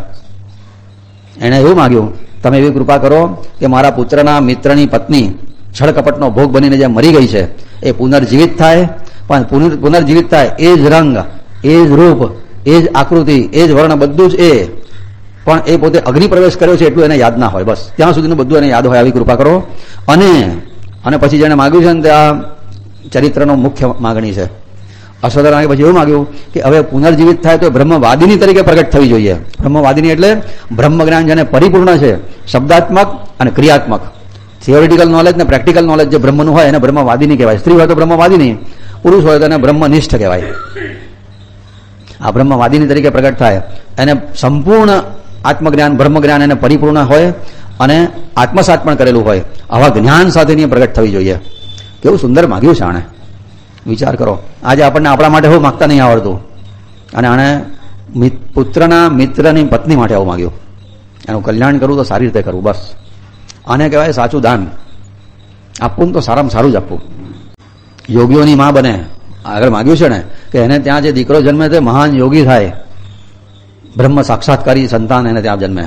એણે એવું માગ્યું, તમે એવી કૃપા કરો કે મારા પુત્રના મિત્રની પત્ની છળકપટનો ભોગ બનીને જે મરી ગઈ છે એ પુનર્જીવિત થાય. પણ પુનર્જીવિત થાય એ જ રંગ, એ જ રૂપ, એ જ આકૃતિ, એ જ વર્ણ, બધું જ એ, પણ એ પોતે અગ્નિ પ્રવેશ કર્યો છે એટલું એને યાદ ના હોય. બસ ત્યાં સુધીનું બધું એને યાદ હોય, આવી કૃપા કરો. અને પછી જેને માગ્યું છે ને ત્યાં ચરિત્રનો મુખ્ય માગણી છે. અશ્વતર નાગે પછી એવું માગ્યું કે હવે પુનર્જીવિત થાય તો બ્રહ્મવાદિની તરીકે પ્રગટ થવી જોઈએ. બ્રહ્મવાદિની એટલે બ્રહ્મ જ્ઞાન જેને પરિપૂર્ણ છે, શબ્દાત્મક અને ક્રિયાત્મક, થિયોરિટિકલ નોલેજ ને પ્રેક્ટિકલ નોલેજ જે બ્રહ્મનું હોય એને બ્રહ્મવાદિની કહેવાય. સ્ત્રી હોય તો બ્રહ્મવાદિની, પુરુષ હોય તો એને બ્રહ્મનિષ્ઠ કહેવાય. આ બ્રહ્મવાદિની તરીકે પ્રગટ થાય, એને સંપૂર્ણ આત્મજ્ઞાન બ્રહ્મજ્ઞાન એને પરિપૂર્ણ હોય અને આત્મસાત પણ કરેલું હોય, આવા જ્ઞાન સાથેની પ્રગટ થવી જોઈએ. કેવું સુંદર માગ્યું છે આણે. વિચાર કરો, આજે આપણને આપણા માટે હું માગતા નહીં આવડતું, અને આણે પુત્રના મિત્રની પત્ની માટે આવું માગ્યું. એનું કલ્યાણ કરવું તો સારી રીતે કરવું, બસ આને કહેવાય સાચું દાન. આપવું તો સારામાં સારું જ આપવું. યોગીઓની માં બને, આગળ માગ્યું છે ને કે એને ત્યાં જે દીકરો જન્મે તે મહાન યોગી થાય, બ્રહ્મ સાક્ષાત્કારી સંતાન એને ત્યાં જન્મે.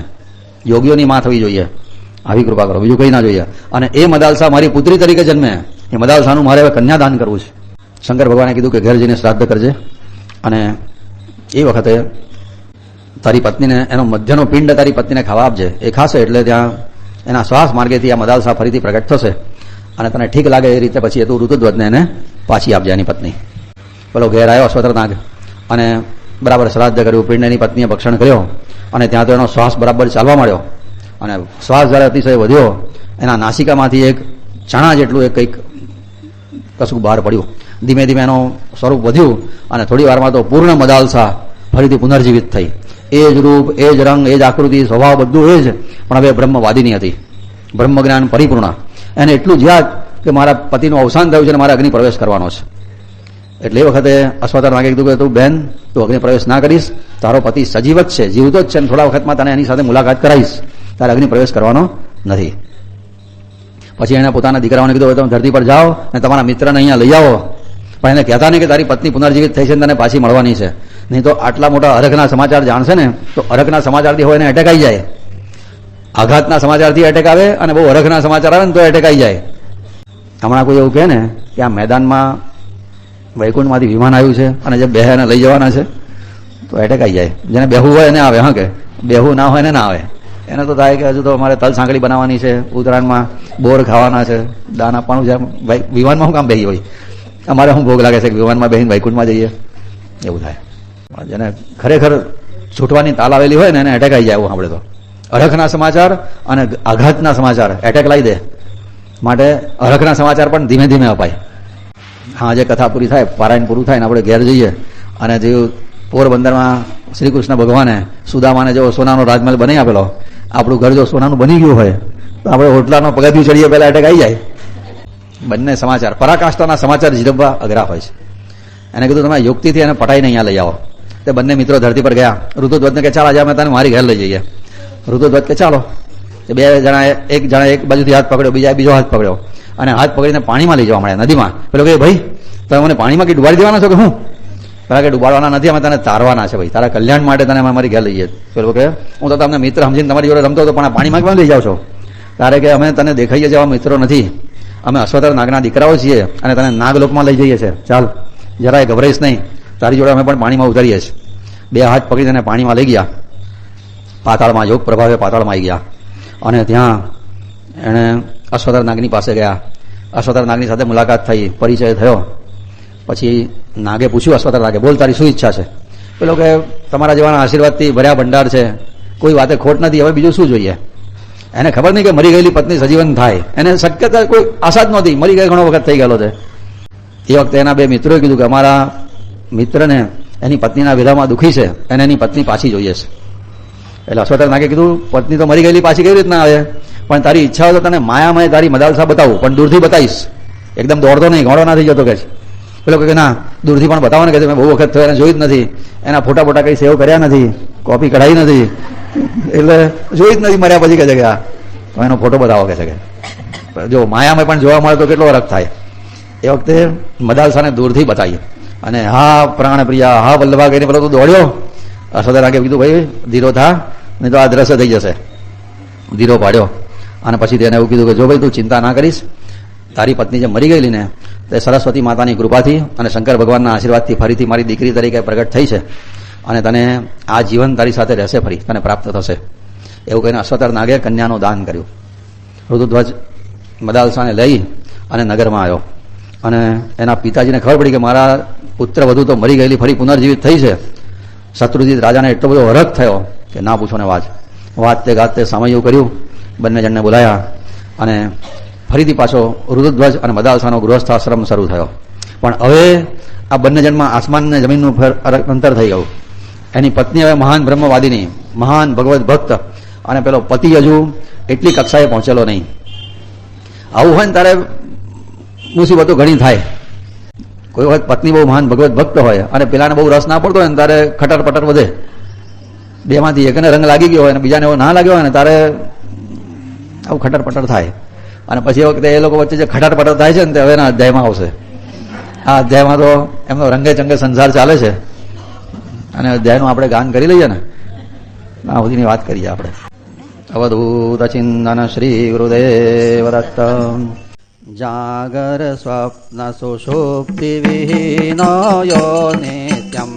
યોગીઓની માં થવી જોઈએ, આવી કૃપા કરો, બીજું કંઈ ના જોઈએ. અને એ મદાલસા મારી પુત્રી તરીકે જન્મે, એ મદાલસાનું મારે હવે કન્યાદાન કરવું છે. શંકર ભગવાને કીધું કે ઘેર જઈને શ્રાદ્ધ કરજે, અને એ વખતે તારી પત્નીને એનો મધ્યનો પિંડ તારી પત્નીને ખાવા આપજે. એ ખાશે એટલે ત્યાં એના શ્વાસ માર્ગેથી આ મદાલસા ફરીથી પ્રગટ થશે, અને તને ઠીક લાગે એ રીતે પછી એ તું ઋતુધ્વજને એને પાછી આપજે એની પત્ની. પેલો ઘેર આવ્યો અશ્વતર નાગ અને બરાબર શ્રાદ્ધ કર્યું, પિંડ એની પત્નીએ ભક્ષણ કર્યો, અને ત્યાં તો એનો શ્વાસ બરાબર ચાલવા માંડ્યો. અને શ્વાસ જ્યારે અતિશય વધ્યો, એના નાસિકામાંથી એક ચણા જેટલું એક કંઈક કશું બહાર પડ્યું. ધીમે ધીમે એનું સ્વરૂપ વધ્યું અને થોડી વારમાં તો પૂર્ણ મદાલસા ફરીથી પુનર્જીવિત થઈ. એ જ રૂપ, એ જ રંગ, એ જ આકૃતિ, સ્વભાવ બધું એ જ, પણ હવે બ્રહ્મવાદિની હતી, બ્રહ્મજ્ઞાન પરિપૂર્ણ. એને એટલું જ યાદ કે મારા પતિનું અવસાન થયું છે અને મારે અગ્નિ પ્રવેશ કરવાનો છે. એટલે એ વખતે અશ્વતર નાગે કીધું કે તું બેન, તું અગ્નિ પ્રવેશ ના કરીશ, તારો પતિ સજીવ જ છે, જીવતો જ છે, અને થોડા વખતમાં તને એની સાથે મુલાકાત કરાવીશ, તારે અગ્નિ પ્રવેશ કરવાનો નથી. પછી એણે પોતાના દીકરાઓને કીધું તમે ધરતી પર જાઓ અને તમારા મિત્રને અહીંયા લઈ આવો, પણ એને કહેતા નહીં કે તારી પત્ની પુનર્જીવિત થઈ છે અને તને પાછી મળવાની છે. નહીં તો આટલા મોટા અરખના સમાચાર જાણશે ને તો અરખના સમાચારથી હોય એને એટેક આવી જાય. આઘાતના સમાચારથી એટેક આવે અને બહુ અરખના સમાચાર આવે ને તો એટેક આવી જાય. હમણાં કોઈ એવું કહે ને કે આ મેદાનમાં વૈકુંઠમાંથી વિમાન આવ્યું છે અને જે બેહે એને લઈ જવાના છે તો એટેક આવી જાય. જેને બેહવું હોય એને આવે, હા કે બેહવું ના હોય એને ના આવે. એને તો થાય કે હજુ તો અમારે તલ સાંકળી બનાવવાની છે, ઉત્તરાયણમાં બોર ખાવાના છે, દાન આપવાનું છે, વિમાનમાં શું કામ બેહી હોય. અમારે શું ભોગ લાગે છે કે વિમાનમાં બેસીને વૈકુંઠમાં જઈએ, એવું થાય. જેને ખરેખર છૂટવાની તાલ આવેલી હોય ને એને એટેક આવી જાય એવું સાંભળે તો. અરખના સમાચાર અને આઘાતના સમાચાર એટેક લાવી દે. માટે અરખના સમાચાર પણ ધીમે ધીમે અપાય. હા, જે કથા પૂરી થાય, પારાયણ પૂરું થાય ને આપણે ઘેર જઈએ અને જે પોરબંદરમાં શ્રી કૃષ્ણ ભગવાને સુદામાને જો સોનાનો રાજમહેલ બનાવી આપેલો, આપણું ઘર જો સોનાનું બની ગયું હોય તો આપણે હોટલાનો પગથિયું ચડીએ પહેલા એટેક આવી જાય. બંને સમાચાર, પરાકાષ્ઠાના સમાચાર જીરવવા અઘરા હોય છે. એને કીધું તમે યુક્તિથી એને પટાઈને અહીંયા લઈ આવો. તે બંને મિત્રો ધરતી પર ગયા. ઋતુધ્વજને કે ચાલ આજે અમે તને મારી ઘેર લઈ જઈએ. ઋતુધ્વજ કે ચાલો. બે જણા, એક જણા એક બાજુથી હાથ પકડ્યો, બીજા બીજો હાથ પકડ્યો અને હાથ પકડીને પાણીમાં લઈ જવા મળ્યા, નદીમાં. પેલો કે ભાઈ તમે મને પાણીમાં કે ડુબાડી દેવાના છો કે હું? પેલા કે ડુબાડવાના નથી, અમે તને તારવાના છે ભાઈ, તારા કલ્યાણ માટે તને અમે મારી ઘેર લઈએ. પેલો કે હું તો તમને મિત્ર સમજીને તમારી જોડે રમતો હતો, પણ આ પાણીમાં કેમ લઈ જાવ છો? તારે કે અમે તને દેખાઈએ જેવા મિત્રો નથી, અમે અશ્વતર નાગના દીકરાઓ છીએ અને તને નાગલોકમાં લઈ જઈએ છીએ. ચાલ, જરાય ગભરાઈશ નહીં, તારી જોડે અમે પણ પાણીમાં ઉતરીએ છીએ. બે હાથ પકડી તેને પાણીમાં લઈ ગયા. પાતાળમાં, યોગ પ્રભાવે પાતાળમાં આવી ગયા અને ત્યાં એણે અશ્વતર નાગની પાસે ગયા. અશ્વતર નાગની સાથે મુલાકાત થઈ, પરિચય થયો. પછી નાગે પૂછ્યું, અશ્વતર નાગે, બોલ તારી શું ઈચ્છા છે? પેલો કે તમારા જેવાના આશીર્વાદથી ભર્યા ભંડાર છે, કોઈ વાતે ખોટ નથી, હવે બીજું શું જોઈએ? એને ખબર નહીં કે મરી ગયેલી પત્ની સજીવન થાય, એને શક્યતા કોઈ આશા જ નહોતી, મરી ગઈ ઘણો વખત થઈ ગયેલો છે. એ વખતે એના બે મિત્રોએ કીધું કે અમારા મિત્રને એની પત્નીના વિરહમાં દુઃખી છે, એને એની પત્ની પાછી જોઈએ છે. એટલે અશ્વતર નાગે કીધું પત્ની તો મરી ગયેલી પાછી કેવી રીતના આવે? પણ તારી ઈચ્છા હોય તો તને માયામય તારી મદાલસા બતાવું, પણ દૂરથી બતાવીશ, એકદમ દોડતો નહીં, ઘોડો ના થઈ જતો કે છે. પેલો કે ના, દૂરથી પણ બતાવો ને, કે મેં બહુ વખત થયો, એને જોઈ જ નથી, એના ફોટા ફોટા કઈ સેવ કર્યા નથી, કોપી કઢાઈ નથી, એટલે જોઈ જ નથી મર્યા પછી કે છે કે તો એનો ફોટો બતાવો કે છે કે જો માયામય પણ જોવા મળે તો કેટલો રખ થાય. એ વખતે મદાલસાને દૂરથી બતાવી અને હા પ્રાણ પ્રિયા, હા વલ્લભા કહીને પેલો તો દોડ્યો. અશ્વતર નાગે કીધું ભાઈ ધીરો થા, નહીં તો આ દ્રશ્ય થઈ જશે. ધીરો પાડ્યો અને પછી તેને એવું કીધું કે જો ભાઈ તું ચિંતા ના કરીશ, તારી પત્ની જે મરી ગયેલી ને તે સરસ્વતી માતાની કૃપાથી અને શંકર ભગવાનના આશીર્વાદથી ફરીથી મારી દીકરી તરીકે પ્રગટ થઈ છે અને તને આ જીવન તારી સાથે રહેશે, ફરી તને પ્રાપ્ત થશે. એવું કહીને અશ્વતર નાગે કન્યાનું દાન કર્યું. ઋતુધ્વજ મદાલસાને લઈ અને નગરમાં આવ્યો અને એના પિતાજીને ખબર પડી કે મારા પુત્ર વધુ તો મરી ગયેલી ફરી પુનર્જીવિત થઈ છે. શત્રુજીત રાજાને એટલો બધો હરખ થયો કે ના પૂછો ને વાતે ગાતે સામયું કર્યું. બંને જણને બોલાયા અને ફરીથી પાછો ઋતુધ્વજ અને મદાલસાનો ગૃહસ્થાશ્રમ શરૂ થયો. પણ હવે આ બંને જણમાં આસમાન અને જમીનનું અંતર થઈ ગયું. એની પત્ની હવે મહાન બ્રહ્મવાદીની, મહાન ભગવત ભક્ત, અને પેલો પતિ હજુ એટલી કક્ષાએ પહોંચેલો નહીં. આવું હોય ને તારે મુસીબતો ઘણી થાય. કોઈ વખત પત્ની બહુ મહાન ભગવત ભક્ત હોય અને પેલાને બહુ રસ ના પડતો હોય ને તારે ખટર પટર વધે. બેમાંથી એકને રંગ લાગી ગયો હોય અને બીજાને એવો ના લાગ્યો હોય ને તારે આવું ખટર પટર થાય. અને પછી એ વખતે એ લોકો વચ્ચે જે ખટર પટર થાય છે ને તે હવેના અધ્યાયમાં આવશે. આ અધ્યાયમાં તો એમનો રંગે ચંગે સંસાર ચાલે છે અને અધ્યાયનું આપણે ગાન કરી લઈએ ને, આ બધીની વાત કરીએ આપણે. અવધૂત ચિંતન શ્રી ગુરુદેવ દત્ત. જાગર સ્વપ્ન સુષુપ્તિ વિહીનો યો નિત્યમ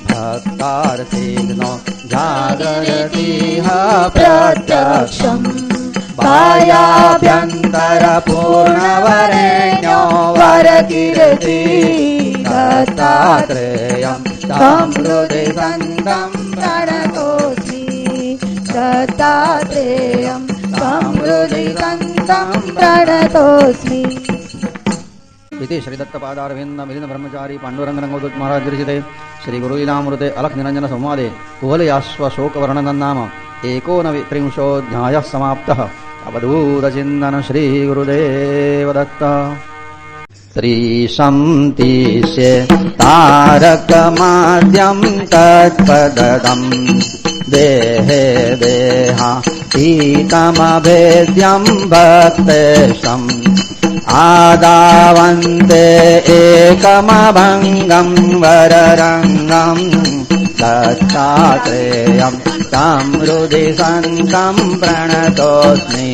ભક્તાર્થિનો જાગરતિહ પ્રત્યક્ષમ બાહ્યાભ્યંતર પૂર્ણવરેણ્યો વરકીર્તિ દત્તાત્રેયમ તમ હૃદય સંતમ પ્रणतोऽस्मि दत्तात्रेयं तं हृदि संतं प्रणतोऽस्मि. इति श्रीदत्तपादारविन्द मिलिन ब्रह्मचारी पाण्डुरंग रंगोदूत महाराज विरचिते श्री गुरुलीलामृते अलख निरंजन संवादे कुवलयाश्व शोक वर्णनं नाम 39 समाप्तः. अवधूत चिंतन श्री गुरुदेव दत्त. त्रिशंतिष्ये तारकमाद्यं तत्पदम् देहे देहा ीतमभेद्यं भक्तेशम् आदावन्ते एकमभङ्गं वररङ्गं दत्तात्रेयं तं हृदि सन्तं प्रणतोऽस्मि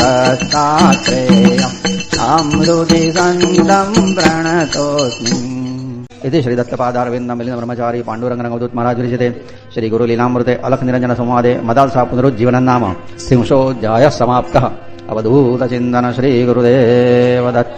दत्तात्रेयं तं हृदि सन्तं प्रणतोऽस्मि. इति श्रीदत्तपादारविन्द मिलिन ब्रह्मचारी पाण्डुरंग रंगोदूत महाराज विरचिते श्री गुरुलीलामृते अलख निरंजन संवादे मदालसा पुनरुज्जीवनं नाम 300 समाप्तः. अवधूत चिंतन श्री गुरुदेव दत्त.